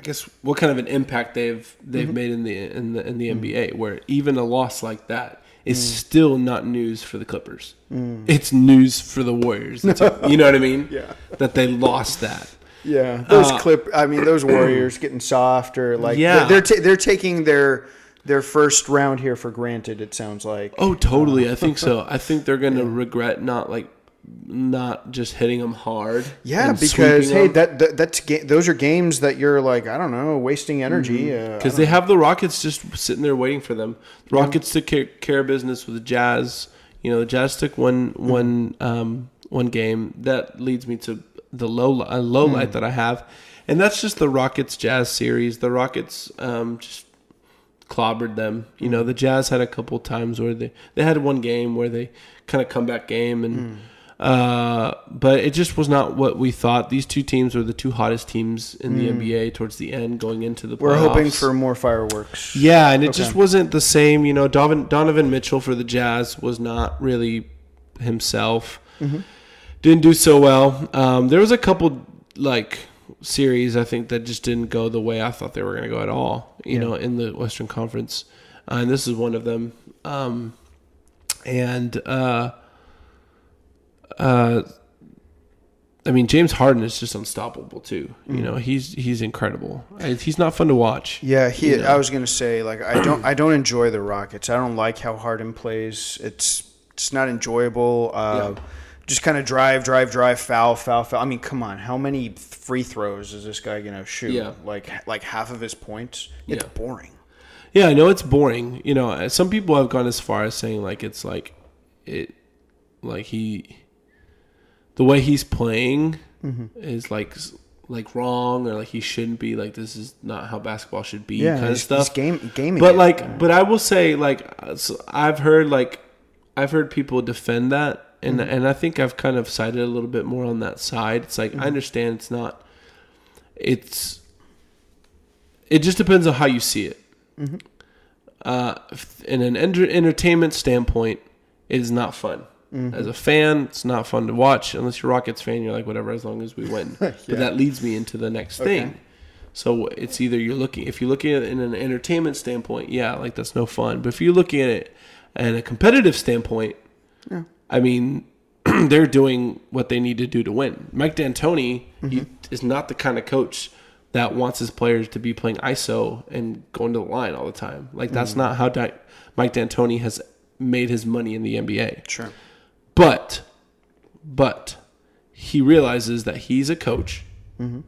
Speaker 2: guess, what kind of an impact they've made in the NBA, where even a loss like that is still not news for the Clippers. It's news for the Warriors. You know what I mean? Yeah. That they lost that.
Speaker 1: Yeah. Those Warriors getting soft, or like they're taking their first round here for granted, it sounds like.
Speaker 2: Oh, totally. I think so. I think they're going to regret not just hitting them hard.
Speaker 1: Yeah, because hey, those are games that you're like, I don't know, wasting energy.
Speaker 2: Because they have the Rockets just sitting there waiting for them. The Rockets took care of business with the Jazz. The Jazz took one game. That leads me to the low light that I have, and that's just the Rockets Jazz series. The Rockets just clobbered them. The Jazz had a couple times where they had one game where they kind of comeback game, and but it just was not what we thought. These two teams were the two hottest teams in the NBA towards the end, going into the playoffs.
Speaker 1: We're hoping for more fireworks.
Speaker 2: Yeah, and it just wasn't the same. Donovan Mitchell for the Jazz was not really himself. Didn't do so well. There was a couple series, I think, that just didn't go the way I thought they were going to go at all, in the Western Conference. And this is one of them. James Harden is just unstoppable too. He's incredible. He's not fun to watch.
Speaker 1: Yeah, I was going to say, like, I don't enjoy the Rockets. I don't like how Harden plays. It's not enjoyable. Just kind of drive, foul. I mean, come on. How many free throws is this guy going to shoot? Yeah. Like half of his points? It's boring.
Speaker 2: Yeah, I know it's boring. Some people have gone as far as saying the way he's playing is like wrong, or like he shouldn't be, like this is not how basketball should be, kind of stuff.
Speaker 1: Gaming.
Speaker 2: But I will say, I've heard people defend that. And I think I've kind of sided a little bit more on that side. It's like, I understand it just depends on how you see it. In an entertainment standpoint, it is not fun. As a fan, it's not fun to watch. Unless you're a Rockets fan, you're like, whatever, as long as we win. But that leads me into the next thing. So it's either if you're looking at it in an entertainment standpoint, that's no fun. But if you're looking at it in a competitive standpoint, I mean, they're doing what they need to do to win. Mike D'Antoni he is not the kind of coach that wants his players to be playing ISO and going to the line all the time. Like, that's not how Mike D'Antoni has made his money in the NBA.
Speaker 1: Sure.
Speaker 2: But he realizes that he's a coach, and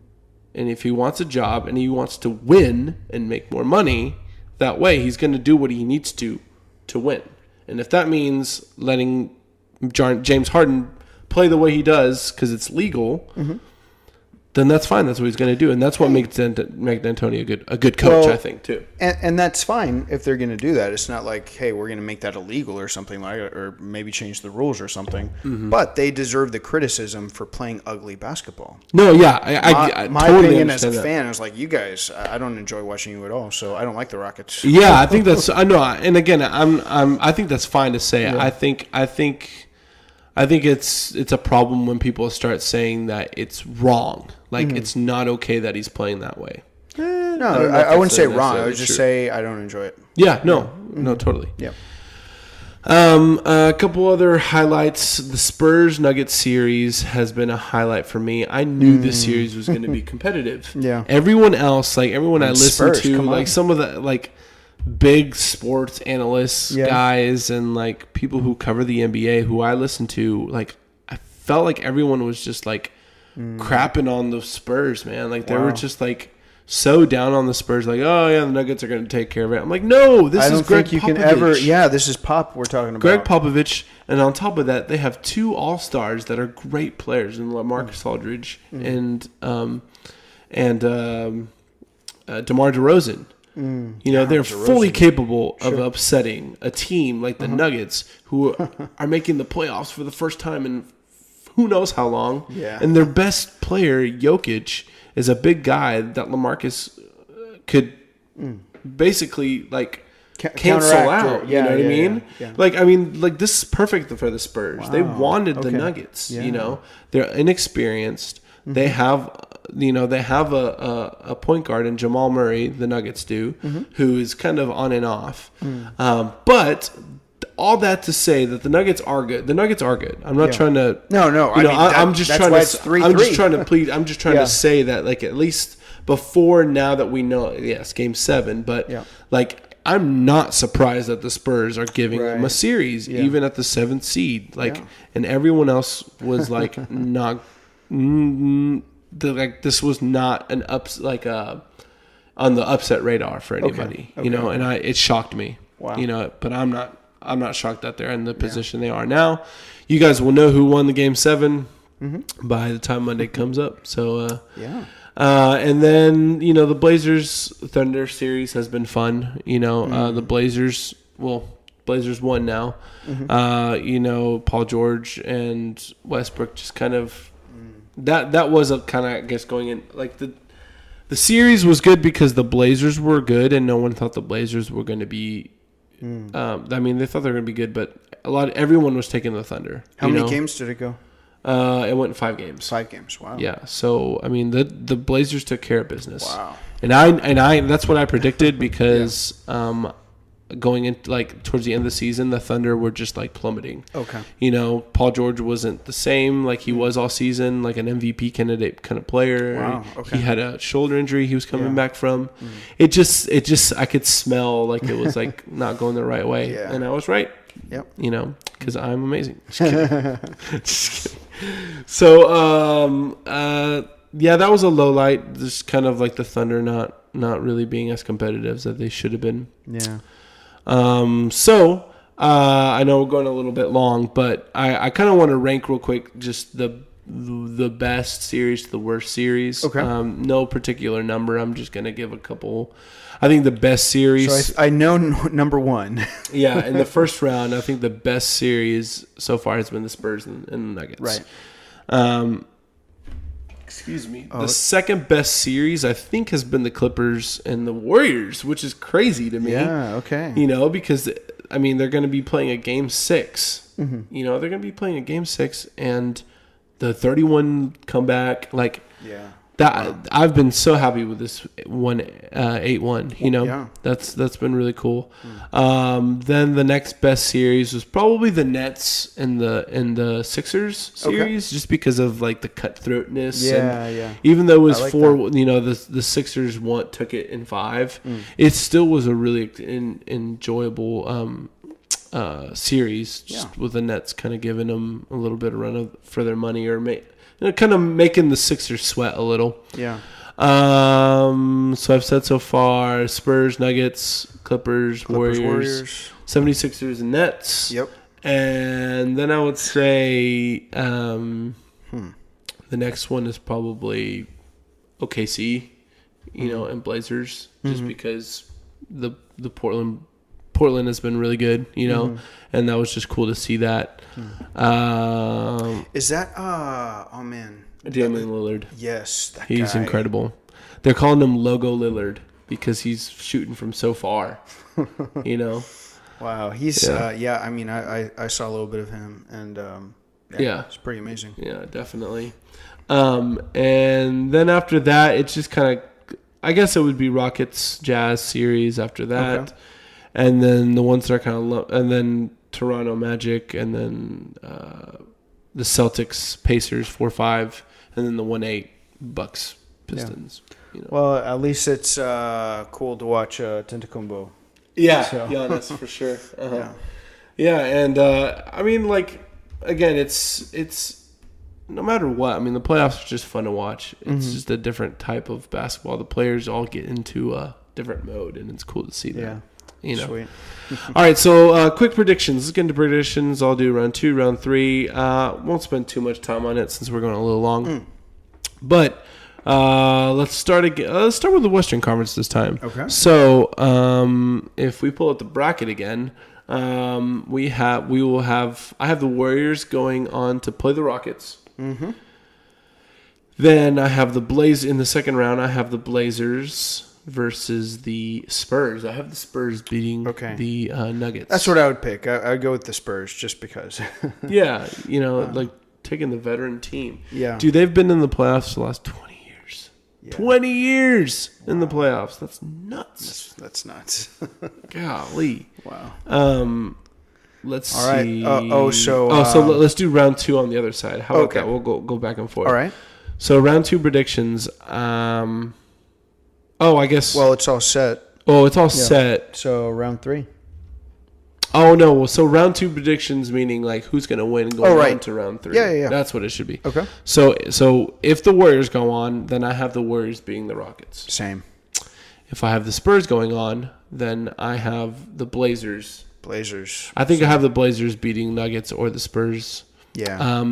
Speaker 2: if he wants a job and he wants to win and make more money, that way he's going to do what he needs to to win. And if that means letting James Harden play the way he does because it's legal, then that's fine. That's what he's going to do, and that's what makes D'Antoni a good coach, I think, too.
Speaker 1: And that's fine if they're going to do that. It's not like, hey, we're going to make that illegal or something like it, or maybe change the rules or something. But they deserve the criticism for playing ugly basketball.
Speaker 2: No, yeah, I
Speaker 1: my
Speaker 2: totally
Speaker 1: opinion as a
Speaker 2: understand
Speaker 1: fan is like, you guys, I don't enjoy watching you at all, so I don't like the Rockets.
Speaker 2: Yeah, I think that's I know, and again, I think that's fine to say. Yeah. I think it's a problem when people start saying that it's wrong. Like, it's not okay that he's playing that way.
Speaker 1: No, I wouldn't say wrong. I would just say I don't enjoy it.
Speaker 2: Yeah, no, totally.
Speaker 1: Yeah.
Speaker 2: A couple other highlights. The Spurs-Nuggets series has been a highlight for me. I knew this series was going to be competitive.
Speaker 1: Yeah.
Speaker 2: Everyone else, like everyone I listen
Speaker 1: Spurs,
Speaker 2: to, like some of the like big sports analysts guys and like people who cover the NBA who I listen to, like I felt like everyone was just like crapping on the Spurs, man. Like they were just like so down on the Spurs, like, oh yeah, the Nuggets are going to take care of it. I'm like, no, this is Greg Popovich.
Speaker 1: This is Pop we're talking about.
Speaker 2: Greg Popovich, and on top of that, they have two All-Stars that are great players in LaMarcus Aldridge and DeMar DeRozan. They're fully capable of upsetting a team like the Nuggets, who are making the playoffs for the first time in who knows how long.
Speaker 1: Yeah.
Speaker 2: And their best player, Jokic, is a big guy that LaMarcus could basically like cancel out. You know what I mean?
Speaker 1: Yeah.
Speaker 2: Like this is perfect for the Spurs. Wow. They wanted the Nuggets.
Speaker 1: Yeah.
Speaker 2: They're inexperienced. They have a point guard in Jamal Murray, the Nuggets do, who is kind of on and off. But all that to say that the Nuggets are good. The Nuggets are good. I'm not trying to.
Speaker 1: No.
Speaker 2: I'm just trying to plead. I'm just trying to say that, like, at least before now that we know, yes, Game 7, but like, I'm not surprised that the Spurs are giving them a series, even at the 7th seed. Like, and everyone else was like not. This was not an on the upset radar for anybody, and it shocked me. Wow. But I'm not shocked that they're in the position they are now. You guys will know who won the Game 7 by the time Monday comes up. So and then the Blazers Thunder series has been fun. The Blazers won now. Paul George and Westbrook just kind of. That was a kind of, I guess, going in like the series was good because the Blazers were good and no one thought the Blazers were going to be. They thought they were going to be good, but everyone was taking the Thunder.
Speaker 1: How many games did it go?
Speaker 2: It went 5 games.
Speaker 1: 5 games. Wow.
Speaker 2: Yeah. So the Blazers took care of business.
Speaker 1: Wow.
Speaker 2: And I that's what I predicted because going into like towards the end of the season, the Thunder were just like plummeting. Okay. Paul George wasn't the same like he was all season, like an MVP candidate kind of player.
Speaker 1: Wow. Okay.
Speaker 2: He had a shoulder injury he was coming back from. It just I could smell like it was like not going the right way. Yeah. And I was right.
Speaker 1: Yep.
Speaker 2: Because I'm amazing. Just kidding. Just kidding. So that was a low light. Just kind of like the Thunder not really being as competitive as they should have been.
Speaker 1: Yeah.
Speaker 2: I know we're going a little bit long, but I kind of want to rank real quick just the best series to the worst series.
Speaker 1: Okay.
Speaker 2: No particular number. I'm just going to give a couple. I think the best series.
Speaker 1: So I know number 1.
Speaker 2: Yeah, in the first round, I think the best series so far has been the Spurs and the Nuggets.
Speaker 1: Right.
Speaker 2: Excuse me. The second best series, I think, has been the Clippers and the Warriors, which is crazy to me.
Speaker 1: Yeah, okay.
Speaker 2: Because, they're going to be playing a Game 6. They're going to be playing a Game 6, and the 31 comeback, that I've been so happy with this 8-1. That's been really cool. Then the next best series was probably the Nets and the Sixers series, just because of like the cutthroatness.
Speaker 1: Yeah.
Speaker 2: Even though it was 4, the Sixers took it in 5. It still was a really enjoyable series, just with the Nets kind of giving them a little bit of run for their money, or kind of making the Sixers sweat a little.
Speaker 1: Yeah.
Speaker 2: So I've said so far Spurs, Nuggets, Clippers, Warriors, 76ers, and Nets.
Speaker 1: Yep.
Speaker 2: And then I would say the next one is probably OKC, and Blazers, just because the Portland has been really good, and that was just cool to see that.
Speaker 1: Is that oh man,
Speaker 2: Damian Lillard?
Speaker 1: Yes,
Speaker 2: He's
Speaker 1: guy.
Speaker 2: Incredible. They're calling him Logo Lillard because he's shooting from so far.
Speaker 1: Wow, he's I mean, I saw a little bit of him, and it's pretty amazing.
Speaker 2: Yeah, definitely. And then after that, it's just kind of, I guess it would be Rockets Jazz series after that.
Speaker 1: Okay.
Speaker 2: And then the ones that are kind of and then Toronto Magic, and then the Celtics Pacers 4-5, and then the 1-8 Bucks Pistons.
Speaker 1: Well, at least it's cool to watch Tentacumbo.
Speaker 2: Yeah, Giannis for sure. Yeah, and I mean, like, again, it's no matter what. I mean, the playoffs are just fun to watch. It's just a different type of basketball. The players all get into a different mode, and it's cool to see that. Yeah.
Speaker 1: Sweet.
Speaker 2: All right, so quick predictions. Let's get into predictions. I'll do round 2, round 3. Won't spend too much time on it since we're going a little long. But let's start again. Let's start with the Western Conference this time.
Speaker 1: Okay.
Speaker 2: So if we pull up the bracket again, I have the Warriors going on to play the Rockets. Mm-hmm. Then I have in the second round. I have the Blazers versus the Spurs. I have the Spurs beating the Nuggets.
Speaker 1: That's what I would pick. I'd go with the Spurs just because.
Speaker 2: Yeah, like taking the veteran team.
Speaker 1: Yeah.
Speaker 2: Dude, they've been in the playoffs the last 20 years. Yeah. 20 years in the playoffs. That's nuts.
Speaker 1: That's nuts.
Speaker 2: Golly.
Speaker 1: Wow.
Speaker 2: Let's see.
Speaker 1: All right. So
Speaker 2: let's do round 2 on the other side. How about that? We'll go back and forth.
Speaker 1: All right.
Speaker 2: So round 2 predictions. I guess.
Speaker 1: Well, it's all set.
Speaker 2: Oh, it's all set.
Speaker 1: So round 3.
Speaker 2: Oh no! Well, so round 2 predictions meaning like who's going to win and go on to round 3.
Speaker 1: Yeah.
Speaker 2: That's what it should be.
Speaker 1: Okay.
Speaker 2: So if the Warriors go on, then I have the Warriors beating the Rockets.
Speaker 1: Same.
Speaker 2: If I have the Spurs going on, then I have the Blazers. I think I have the Blazers beating Nuggets or the Spurs.
Speaker 1: Yeah.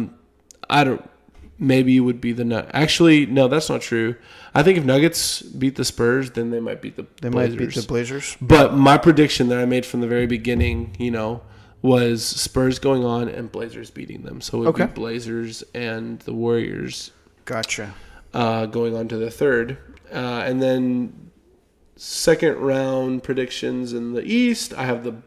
Speaker 2: I don't. Maybe it would be the Nuggets. Actually, no, that's not true. I think if Nuggets beat the Spurs, then they might beat the
Speaker 1: Blazers.
Speaker 2: But my prediction that I made from the very beginning, was Spurs going on and Blazers beating them. So it would be Blazers and the Warriors.
Speaker 1: Gotcha.
Speaker 2: Going on to the third. And then second round predictions in the East, I have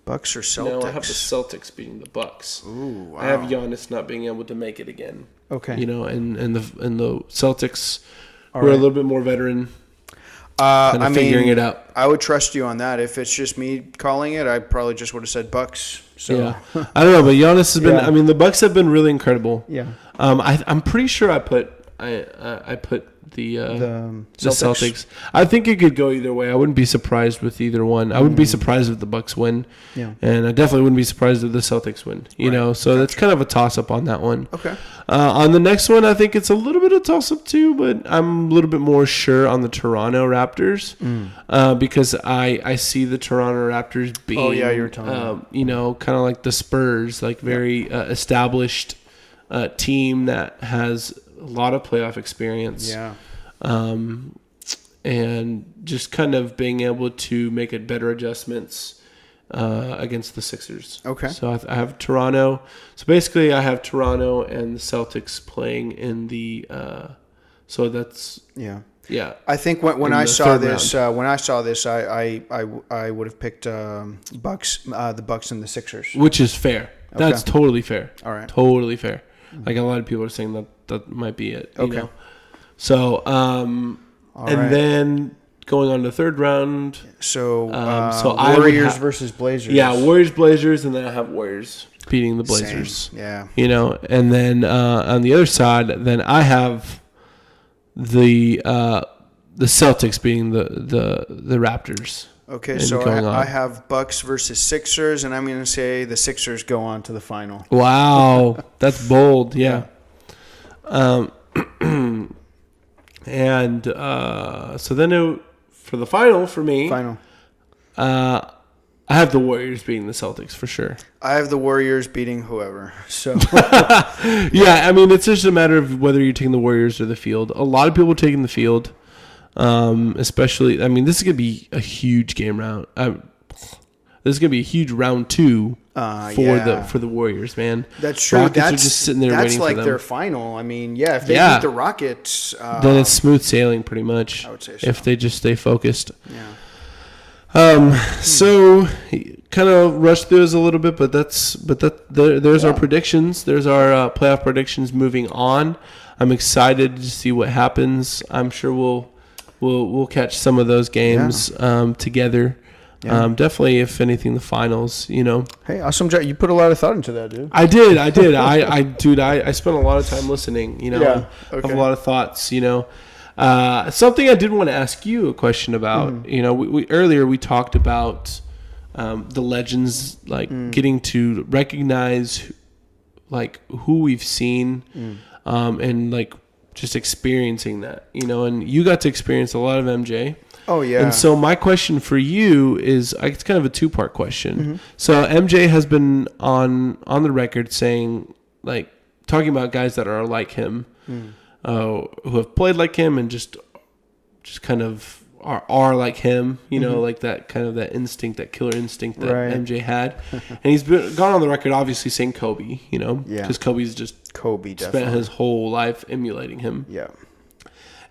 Speaker 1: Bucks or Celtics?
Speaker 2: No, I have the Celtics beating the Bucks.
Speaker 1: Ooh, wow.
Speaker 2: I have Giannis not being able to make it again.
Speaker 1: Okay.
Speaker 2: And the Celtics were a little bit more veteran. Figuring it out.
Speaker 1: I would trust you on that. If it's just me calling it, I probably just would have said Bucks. So.
Speaker 2: Yeah. I don't know, but Giannis has been. I mean, the Bucks have been really incredible.
Speaker 1: Yeah.
Speaker 2: I'm pretty sure I put the Celtics. I think it could go either way. I wouldn't be surprised with either one. I wouldn't be surprised if the Bucks win. Yeah. And I definitely wouldn't be surprised if the Celtics win. So that's kind of a toss up on that one.
Speaker 1: Okay.
Speaker 2: On the next one, I think it's a little bit of toss up too, but I'm a little bit more sure on the Toronto Raptors because I see the Toronto Raptors being
Speaker 1: you were telling me.
Speaker 2: kind of like the Spurs, like very established team that has a lot of playoff experience.
Speaker 1: Yeah.
Speaker 2: And just kind of being able to make it better adjustments against the Sixers.
Speaker 1: Okay.
Speaker 2: So I have Toronto. So basically, I have Toronto and the Celtics playing in the. So that's yeah.
Speaker 1: I think when I saw this, I would have picked Bucks, the Bucks and the Sixers,
Speaker 2: which is fair.
Speaker 1: Okay.
Speaker 2: That's totally fair.
Speaker 1: All right.
Speaker 2: Totally fair. Like a lot of people are saying that might be it.
Speaker 1: Okay.
Speaker 2: So then going on to the third round.
Speaker 1: So
Speaker 2: Warriors
Speaker 1: versus Blazers.
Speaker 2: Yeah, Warriors, Blazers, and then I have Warriors beating the Blazers.
Speaker 1: Same. Yeah.
Speaker 2: And then on the other side, then I have the Celtics beating the Raptors.
Speaker 1: Okay, so I have Bucks versus Sixers, and I'm going to say the Sixers go on to the final.
Speaker 2: Wow, that's bold. Yeah. And so then for the final for me, I have the Warriors beating the Celtics for sure.
Speaker 1: I have the Warriors beating whoever. So
Speaker 2: yeah, I mean, it's just a matter of whether you're taking the Warriors or the field. A lot of people are taking the field, especially. I mean, this is gonna be a huge game round. This is gonna be a huge round 2 for the Warriors, man.
Speaker 1: That's true.
Speaker 2: Rockets are just sitting there waiting for them.
Speaker 1: That's like their final. I mean, yeah, if they beat the Rockets,
Speaker 2: then it's smooth sailing pretty much.
Speaker 1: I would say so.
Speaker 2: If they just stay focused.
Speaker 1: Yeah.
Speaker 2: So kind of rushed through this a little bit, but there's our predictions. There's our playoff predictions moving on. I'm excited to see what happens. I'm sure we'll catch some of those games together. Yeah. Definitely, if anything, the finals,
Speaker 1: Hey, awesome job. You put a lot of thought into that, dude.
Speaker 2: I did. I spent a lot of time listening,
Speaker 1: Yeah.
Speaker 2: I have a lot of thoughts, Something I did want to ask you a question about, we earlier we talked about the legends, getting to recognize, who we've seen, and, just experiencing that, and you got to experience a lot of MJ.
Speaker 1: Oh, yeah.
Speaker 2: And so my question for you is, it's kind of a 2-part question. Mm-hmm. So MJ has been on the record saying, talking about guys that are like him, who have played like him and just kind of are like him, like that kind of that instinct, that killer instinct that MJ had. And he's gone on the record obviously saying Kobe, because Kobe's just spent his whole life emulating him.
Speaker 1: Yeah.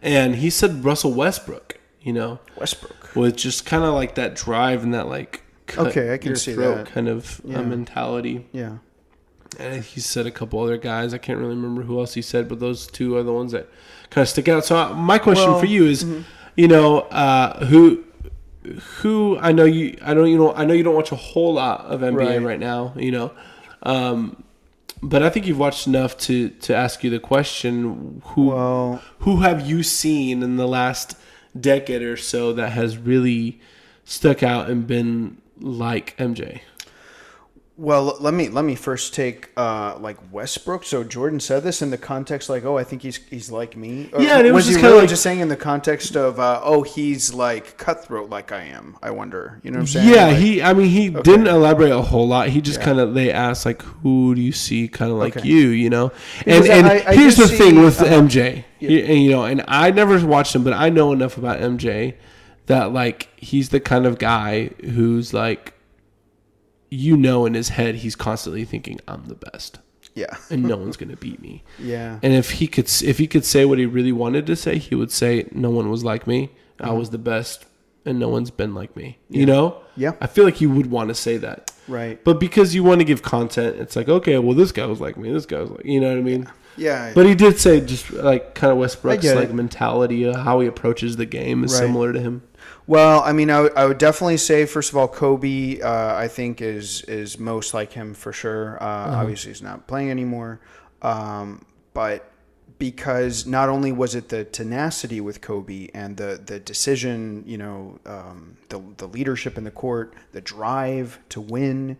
Speaker 2: And he said Russell Westbrook.
Speaker 1: Westbrook
Speaker 2: with just kind of like that drive and that
Speaker 1: I can see that
Speaker 2: kind of mentality.
Speaker 1: Yeah.
Speaker 2: And he said a couple other guys. I can't really remember who else he said, but those two are the ones that kind of stick out. So my question for you is, who I know you don't watch a whole lot of NBA right now, but I think you've watched enough to ask you the question: who have you seen in the last decade or so that has really stuck out and been like MJ?
Speaker 1: Well, let me first take Westbrook. So Jordan said this in the context I think he's like me. Or
Speaker 2: yeah, and it was just
Speaker 1: kind of just saying in the context of he's like cutthroat like I am. I wonder, you know what I'm saying?
Speaker 2: Yeah, he didn't elaborate a whole lot. He just kind of they asked who do you see kind of like you, And here's the thing with MJ, and I never watched him, but I know enough about MJ that he's the kind of guy who's in his head, he's constantly thinking, I'm the best.
Speaker 1: Yeah.
Speaker 2: And no one's going to beat me.
Speaker 1: Yeah.
Speaker 2: And if he could say what he really wanted to say, he would say, no one was like me. I was the best and no one's been like me.
Speaker 1: Yeah.
Speaker 2: I feel like he would want to say that.
Speaker 1: Right.
Speaker 2: But because you want to give content, it's okay, well, this guy was like me. This guy was like, you know what I mean?
Speaker 1: Yeah.
Speaker 2: But he did say just kind of Westbrook's mentality, how he approaches the game is similar to him.
Speaker 1: Well, I mean, I would definitely say, first of all, Kobe, I think is most like him for sure. Obviously, he's not playing anymore. But because not only was it the tenacity with Kobe and the decision, the leadership in the court, the drive to win,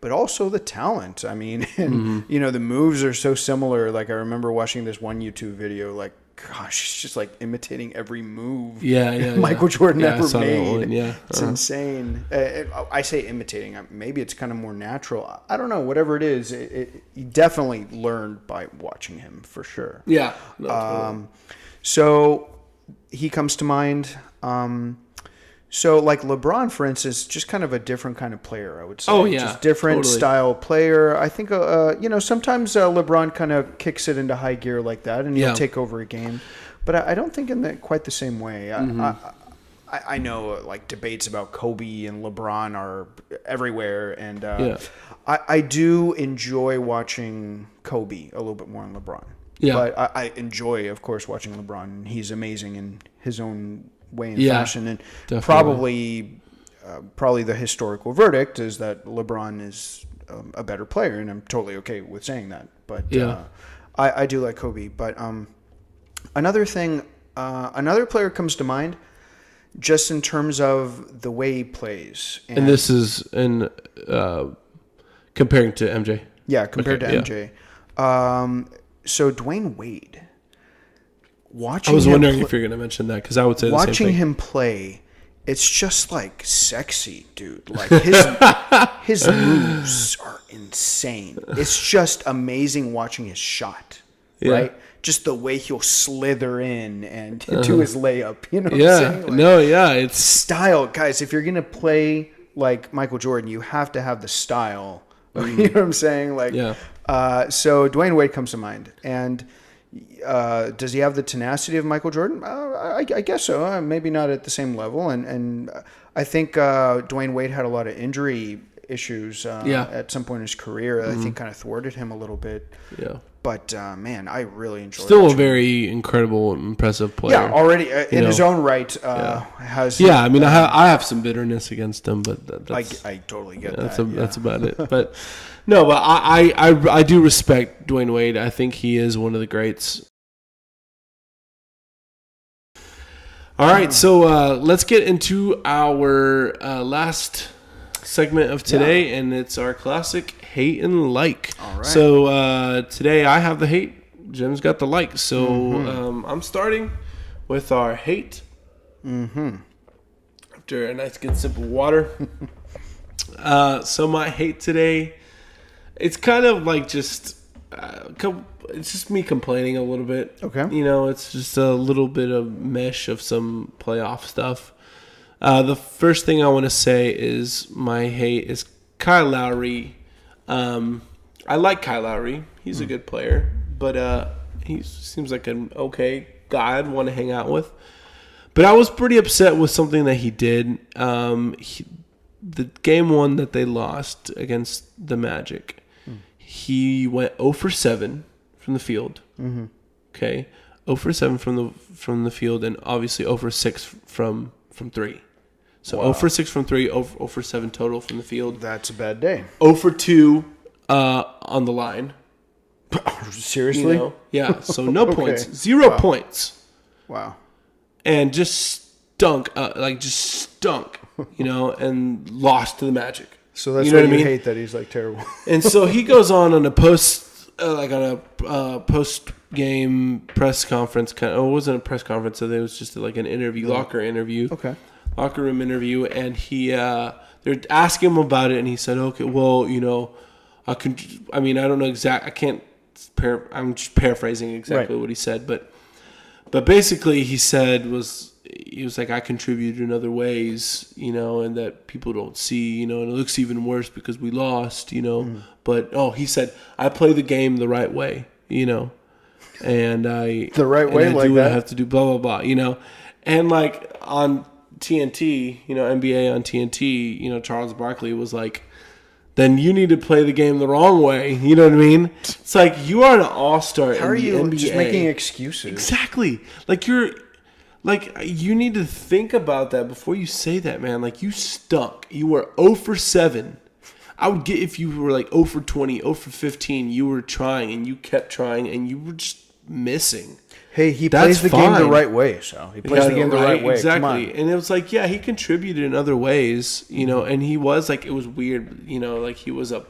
Speaker 1: but also the talent. I mean, and, the moves are so similar. I remember watching this one YouTube video, gosh, he's just imitating every move Michael Jordan ever made. It's insane. I say imitating. Maybe it's kind of more natural. I don't know. Whatever it is, you definitely learned by watching him for sure.
Speaker 2: Yeah. No, totally.
Speaker 1: So he comes to mind. So LeBron, for instance, just kind of a different kind of player, I would say.
Speaker 2: Oh, yeah.
Speaker 1: Just different style player. I think, sometimes LeBron kind of kicks it into high gear like that, and he'll take over a game. But I don't think in quite the same way. I know, debates about Kobe and LeBron are everywhere, and I do enjoy watching Kobe a little bit more than LeBron. Yeah. But I enjoy, of course, watching LeBron. He's amazing in his own way and fashion, and definitely. Probably the historical verdict is that LeBron is a better player, and I'm totally okay with saying that. But I do like Kobe. But another player comes to mind, just in terms of the way he plays,
Speaker 2: and this is in comparing to MJ.
Speaker 1: Yeah, compared to MJ. So Dwayne Wade. watching
Speaker 2: I was
Speaker 1: him
Speaker 2: wondering if you're going to mention that because I would say the same
Speaker 1: watching
Speaker 2: thing.
Speaker 1: him play, it's just like sexy, dude. Like his moves are insane. It's just amazing watching his shot, right? Just the way he'll slither in and do his layup. You know what I'm saying? Like,
Speaker 2: it's
Speaker 1: style, guys. If you're gonna play like Michael Jordan, you have to have the style. You know what I'm saying? Like, so Dwayne Wade comes to mind, and does he have the tenacity of Michael Jordan? I guess so. Maybe not at the same level, and I think Dwayne Wade had a lot of injury issues at some point in his career. I think kind of thwarted him a little bit.
Speaker 2: Yeah.
Speaker 1: But, man, I really enjoyed it.
Speaker 2: Still a very incredible, impressive player.
Speaker 1: Yeah, already in his own right has...
Speaker 2: Yeah, I mean, I have some bitterness against him, but that's...
Speaker 1: I totally get that.
Speaker 2: That's about it. But, no, but I do respect Dwayne Wade. I think he is one of the greats. All right, so let's get into our last segment of today, and it's our classic hate and like.
Speaker 1: All right.
Speaker 2: So today I have the hate, Jim's got the like. So I'm starting with our hate. After a nice good sip of water. So my hate today, it's kind of like just it's just me complaining a little bit.
Speaker 1: Okay.
Speaker 2: You know, it's just a little bit of mesh of some playoff stuff. The first thing I want to say is my hate is Kyle Lowry. I like Kyle Lowry. He's a good player, but he seems like an okay guy I'd want to hang out with. But I was pretty upset with something that he did. The game one that they lost against the Magic, he went 0 for 7 from the field. Okay, 0 for 7 from the field, and obviously 0 for 6 from 3. So 0 for 6 from 3, 0 for 7 total from the field.
Speaker 1: That's a bad day.
Speaker 2: 0 for 2 on the line.
Speaker 1: Seriously?
Speaker 2: You know? Yeah, so no points. 0 points.
Speaker 1: Wow.
Speaker 2: And just stunk, you know, and lost to the Magic.
Speaker 1: So that's
Speaker 2: you know
Speaker 1: what
Speaker 2: I
Speaker 1: you
Speaker 2: mean?
Speaker 1: hate, that he's like terrible.
Speaker 2: And so he goes on a post game press conference. It wasn't a press conference, so it was just like an interview, locker interview.
Speaker 1: Okay.
Speaker 2: Locker room interview, and they're asking him about it, and he said, "Okay, well, you know, I don't know I'm just paraphrasing exactly what he said, but basically he was like, I contributed in other ways, you know, and that people don't see, you know, and it looks even worse because we lost, you know, but he said, I play the game the right way, you know, and I
Speaker 1: the right way,
Speaker 2: I
Speaker 1: like
Speaker 2: do what
Speaker 1: that?
Speaker 2: I have to do, blah blah blah, you know, and like on TNT, you know, NBA on TNT, you know, Charles Barkley was like, then you need to play the game the wrong way. You know what I mean? It's like, you are an all-star in the NBA. How are you
Speaker 1: just making excuses?
Speaker 2: Exactly. Like, you need to think about that before you say that, man. Like, you stunk. You were 0 for 7. I would get if you were like 0 for 20, 0 for 15. You were trying, and you kept trying, and you were just missing.
Speaker 1: Hey, he plays the game the right way, so he plays the game the right way.
Speaker 2: Exactly. And it was like, yeah, he contributed in other ways, you know, and he was like, it was weird, you know, like he was a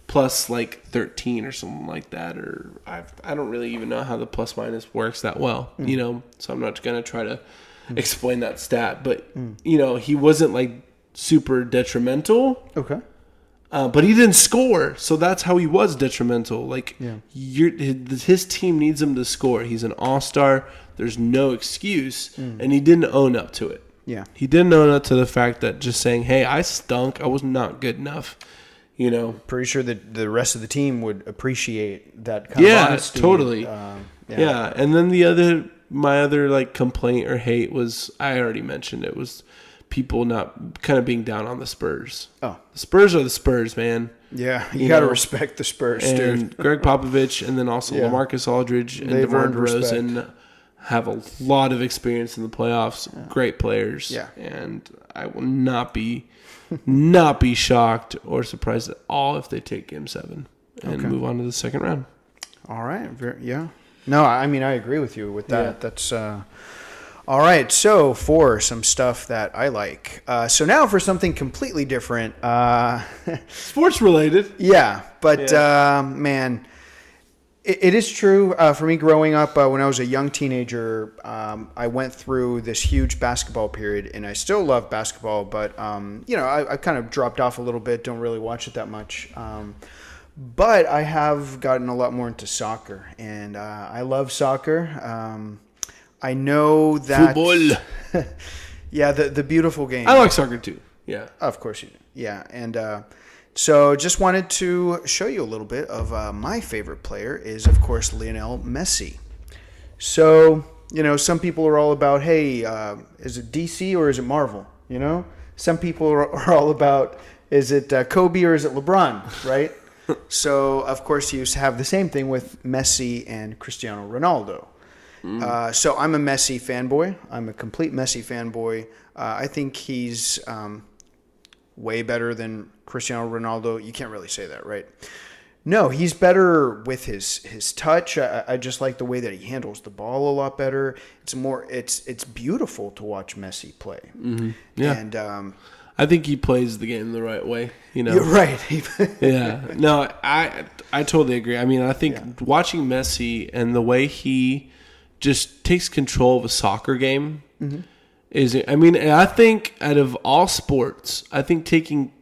Speaker 2: plus like 13 or something like that, or I don't really even know how the plus minus works that well, you know, so I'm not going to try to explain that stat, but, you know, he wasn't like super detrimental.
Speaker 1: Okay.
Speaker 2: But he didn't score, so that's how he was detrimental. Like, his team needs him to score. He's an all-star. There's no excuse, and he didn't own up to it.
Speaker 1: Yeah,
Speaker 2: he didn't own up to the fact that just saying, "Hey, I stunk. I was not good enough." You know,
Speaker 1: pretty sure that the rest of the team would appreciate that kind of honesty.
Speaker 2: Totally. Yeah, and then my other like complaint or hate was, I already mentioned it, was people not kind of being down on the Spurs. Oh, the Spurs are the Spurs, man.
Speaker 1: Yeah, you got to respect the Spurs,
Speaker 2: and
Speaker 1: dude.
Speaker 2: Greg Popovich, and then also LaMarcus Aldridge and DeMar DeRozan have a lot of experience in the playoffs. Yeah. Great players. Yeah, and I will not be shocked or surprised at all if they take Game 7 and move on to the second round.
Speaker 1: All right. No, I mean, I agree with you with that. Yeah. That's all right. So for some stuff that I like. So now for something completely different.
Speaker 2: Sports related.
Speaker 1: Yeah. But, man, It is true. For me, growing up, when I was a young teenager, I went through this huge basketball period, and I still love basketball, but I kind of dropped off a little bit. Don't really watch it that much. But I have gotten a lot more into soccer, and I love soccer. I know that
Speaker 2: Football.
Speaker 1: yeah, the beautiful game.
Speaker 2: I like soccer too. Yeah,
Speaker 1: of course you do. Yeah, and so just wanted to show you a little bit of my favorite player is, of course, Lionel Messi. So, some people are all about, hey, is it DC or is it Marvel? Some people are all about, is it Kobe or is it LeBron, right? So, of course, you have the same thing with Messi and Cristiano Ronaldo. So I'm a Messi fanboy. I'm a complete Messi fanboy. I think he's way better than Cristiano Ronaldo. You can't really say that, right? No, he's better with his touch. I just like the way that he handles the ball a lot better. It's beautiful to watch Messi play.
Speaker 2: Mm-hmm. Yeah,
Speaker 1: and
Speaker 2: I think he plays the game the right way.
Speaker 1: You're right.
Speaker 2: Yeah, no, I totally agree. I mean, I think watching Messi and the way he just takes control of a soccer game. Mm-hmm. I think out of all sports, I think taking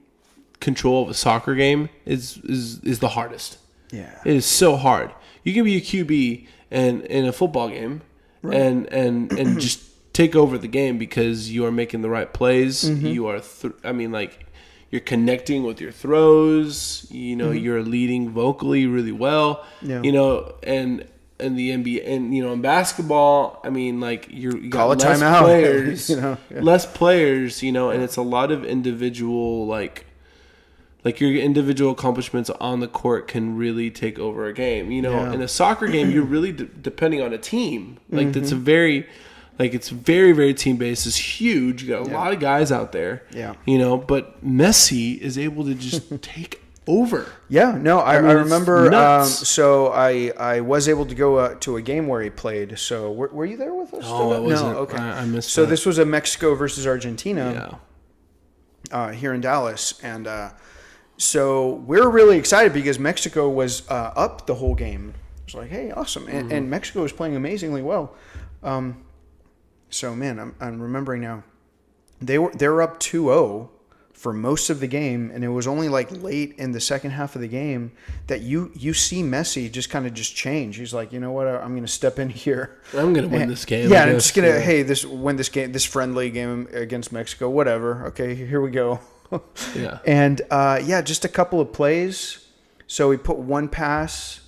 Speaker 2: control of a soccer game is the hardest.
Speaker 1: Yeah.
Speaker 2: It is so hard. You can be a QB in a football game, right, and just take over the game because you are making the right plays. Mm-hmm. You are you're connecting with your throws, mm-hmm, you're leading vocally really well. Yeah. In the NBA and in basketball, you got less players, less players, and it's a lot of individual like your individual accomplishments on the court can really take over a game. In a soccer game, you're really depending on a team. Like that's it's very, very team based. It's huge. You got a lot of guys out there. Yeah. But Messi is able to just take over.
Speaker 1: Yeah, no, I remember. So I was able to go to a game where he played. So were you there with us?
Speaker 2: Oh, I wasn't.
Speaker 1: No, okay.
Speaker 2: I missed.
Speaker 1: So this was a Mexico versus Argentina. Yeah. Here in Dallas, and so we're really excited because Mexico was up the whole game. It was like, hey, awesome, and Mexico was playing amazingly well. So man, I'm remembering now. They were up 2-0. For most of the game, and it was only like late in the second half of the game that you see Messi just kind of change. He's like, you know what, I'm going to step in here.
Speaker 2: I'm going to win this game.
Speaker 1: Yeah, and I'm just going to, win this game, this friendly game against Mexico, whatever. Okay, here we go. Yeah. And just a couple of plays. So he put one pass,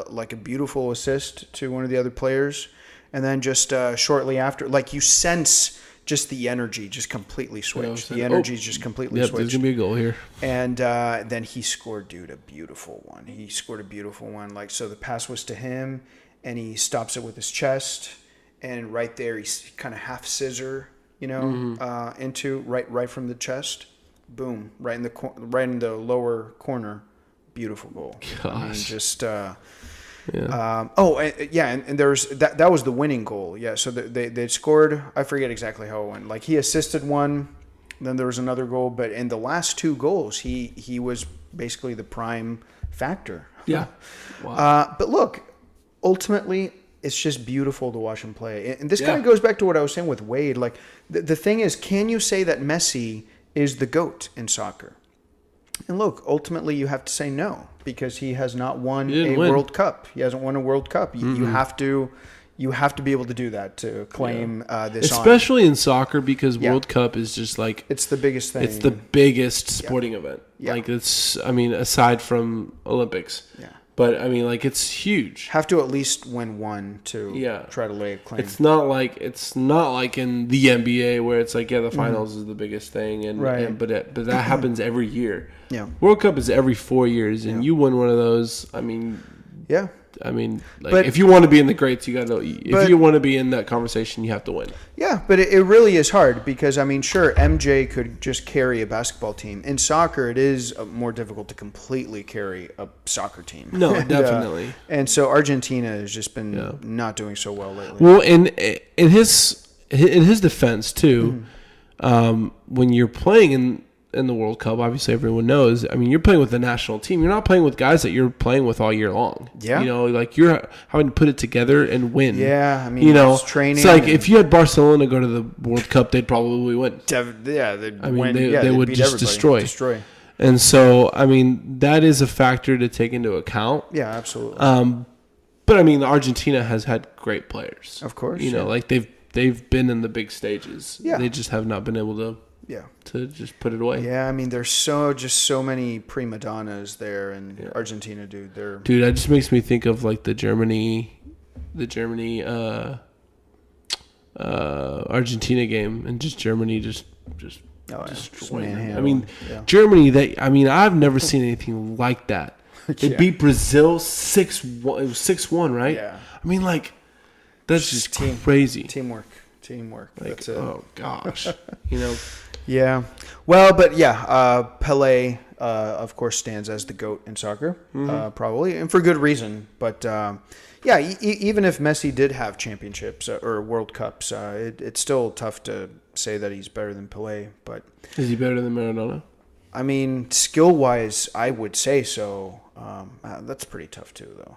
Speaker 1: like a beautiful assist to one of the other players, and then just shortly after, like you sense just the energy just completely switched. The energy just completely switched.
Speaker 2: There's going to be a goal here.
Speaker 1: And then he scored, a beautiful one. He scored a beautiful one. So the pass was to him, and he stops it with his chest. And right there, he's kind of half scissor, into right from the chest. Boom, right in the lower corner. Beautiful goal.
Speaker 2: Gosh.
Speaker 1: And there's that was the winning goal. Yeah, so they scored. I forget exactly how it went. Like he assisted one, then there was another goal. But in the last two goals, he was basically the prime factor.
Speaker 2: Yeah. Wow.
Speaker 1: But look, ultimately, it's just beautiful to watch him play. And this kind of goes back to what I was saying with Wade. Like the thing is, can you say that Messi is the GOAT in soccer? And look, ultimately, you have to say no because he has not won World Cup. He hasn't won a World Cup. You have to be able to do that to claim this,
Speaker 2: especially in soccer, because World Cup is just like
Speaker 1: it's the biggest thing.
Speaker 2: It's the biggest sporting event. Yeah. Like it's, aside from Olympics. Yeah. But it's huge.
Speaker 1: Have to at least win one to try to lay a claim.
Speaker 2: It's not like in the NBA where it's like the finals is the biggest thing, but that happens every year. Yeah, World Cup is every 4 years, and you win one of those. If you want to be in the greats, you got to. If you want to be in that conversation, you have to win.
Speaker 1: Yeah, but it really is hard because sure, MJ could just carry a basketball team. In soccer, it is more difficult to completely carry a soccer team.
Speaker 2: No, definitely.
Speaker 1: And so Argentina has just been not doing so well lately.
Speaker 2: Well, in his defense too, when you're playing in the World Cup, obviously everyone knows. I mean, you're playing with the national team. You're not playing with guys that you're playing with all year long.
Speaker 1: Yeah.
Speaker 2: You know, like you're having to put it together and win.
Speaker 1: Yeah, I mean,
Speaker 2: you know,
Speaker 1: it's training.
Speaker 2: It's like if you had Barcelona go to the World Cup, they'd probably win.
Speaker 1: They'd
Speaker 2: I mean,
Speaker 1: win.
Speaker 2: they would
Speaker 1: beat
Speaker 2: just
Speaker 1: everybody.
Speaker 2: destroy. And so, I mean, that is a factor to take into account.
Speaker 1: Yeah, absolutely.
Speaker 2: But I mean, Argentina has had great players.
Speaker 1: Of course.
Speaker 2: You know, like they've been in the big stages.
Speaker 1: Yeah.
Speaker 2: They just have not been able to just put it away.
Speaker 1: Yeah, I mean, there's so many prima donnas there in Argentina, dude.
Speaker 2: Dude, that just makes me think of like the Germany Argentina game, and just Germany just destroying them. I mean, Germany. I've never seen anything like that. They beat Brazil 6-1. It was 6-1, right?
Speaker 1: Yeah. I
Speaker 2: mean, like, that's just crazy.
Speaker 1: Teamwork.
Speaker 2: Like,
Speaker 1: That's it.
Speaker 2: Oh gosh, you know.
Speaker 1: Yeah. Well, but yeah, Pelé, of course, stands as the GOAT in soccer, probably, and for good reason. But even if Messi did have championships or World Cups, it's still tough to say that he's better than Pelé. But
Speaker 2: is he better than Maradona?
Speaker 1: I mean, skill-wise, I would say so. That's pretty tough too, though.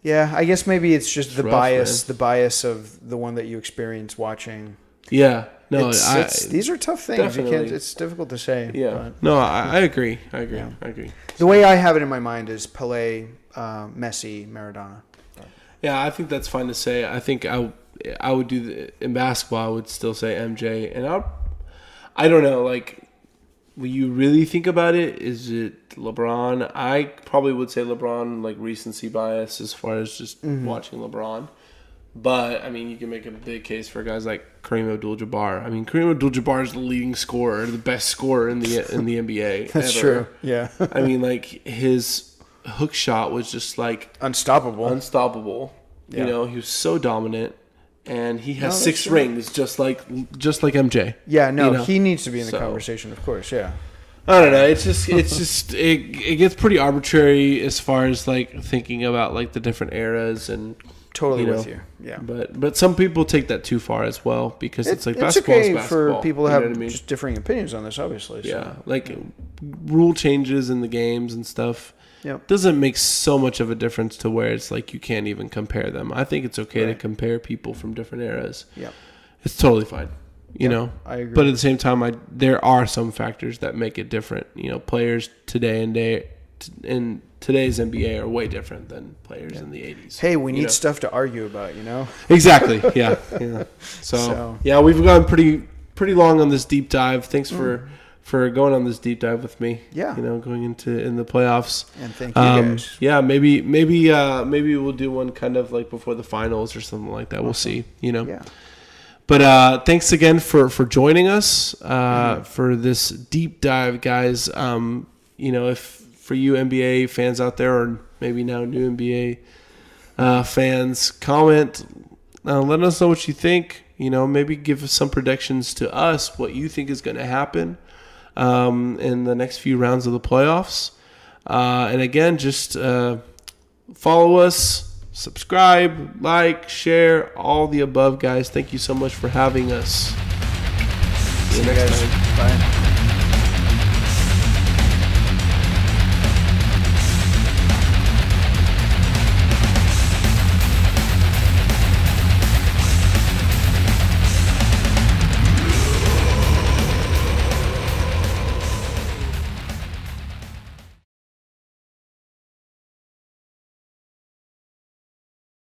Speaker 1: Yeah, I guess maybe it's just the bias of the one that you experience watching.
Speaker 2: Yeah, no,
Speaker 1: these are tough things.
Speaker 2: Definitely.
Speaker 1: It's difficult to say.
Speaker 2: Yeah,
Speaker 1: but,
Speaker 2: no, I agree.
Speaker 1: Yeah.
Speaker 2: I agree.
Speaker 1: The way I have it in my mind is Pelé, Messi, Maradona.
Speaker 2: Yeah, I think that's fine to say. I think I would do in basketball. I would still say MJ, and I don't know, like. When you really think about it, is it LeBron? I probably would say LeBron, like recency bias as far as just watching LeBron. But, I mean, you can make a big case for guys like Kareem Abdul-Jabbar. I mean, Kareem Abdul-Jabbar is the leading scorer, the best scorer in the NBA.
Speaker 1: That's
Speaker 2: ever.
Speaker 1: True, yeah.
Speaker 2: I mean, like, his hook shot was just, like... Unstoppable. Yeah. You know, he was so dominant. And he has 6 rings, just like MJ.
Speaker 1: Yeah, no,
Speaker 2: you know?
Speaker 1: He needs to be in the conversation, of course. Yeah.
Speaker 2: I don't know. It's just it gets pretty arbitrary as far as like thinking about like the different eras and
Speaker 1: totally with you. Yeah.
Speaker 2: But some people take that too far as well because it's like basketball
Speaker 1: okay
Speaker 2: is basketball.
Speaker 1: for people to have just differing opinions on this, obviously. So.
Speaker 2: Yeah, like rule changes in the games and stuff.
Speaker 1: Yep.
Speaker 2: Doesn't make so much of a difference to where it's like you can't even compare them. I think it's okay to compare people from different eras.
Speaker 1: Yeah,
Speaker 2: it's totally fine. You know,
Speaker 1: I agree.
Speaker 2: But at the same time, there are some factors that make it different. You know, players today in today's NBA are way different than players in the 80s.
Speaker 1: Hey, we need stuff to argue about. You know.
Speaker 2: Exactly. Yeah. So yeah, we've gone pretty long on this deep dive. Thanks for going on this deep dive with me.
Speaker 1: Yeah.
Speaker 2: You know, going in the playoffs.
Speaker 1: And thank you guys.
Speaker 2: Yeah, maybe we'll do one kind of like before the finals or something like that. We'll see, you know.
Speaker 1: Yeah.
Speaker 2: But thanks again for joining us for this deep dive, guys. You know, if for you NBA fans out there or maybe now new NBA fans, comment, let us know what you think. You know, maybe give us some predictions to us, what you think is going to happen in the next few rounds of the playoffs. And again, just follow us, subscribe, like, share, all the above, guys. Thank you so much for having us.
Speaker 1: See you next time. Bye.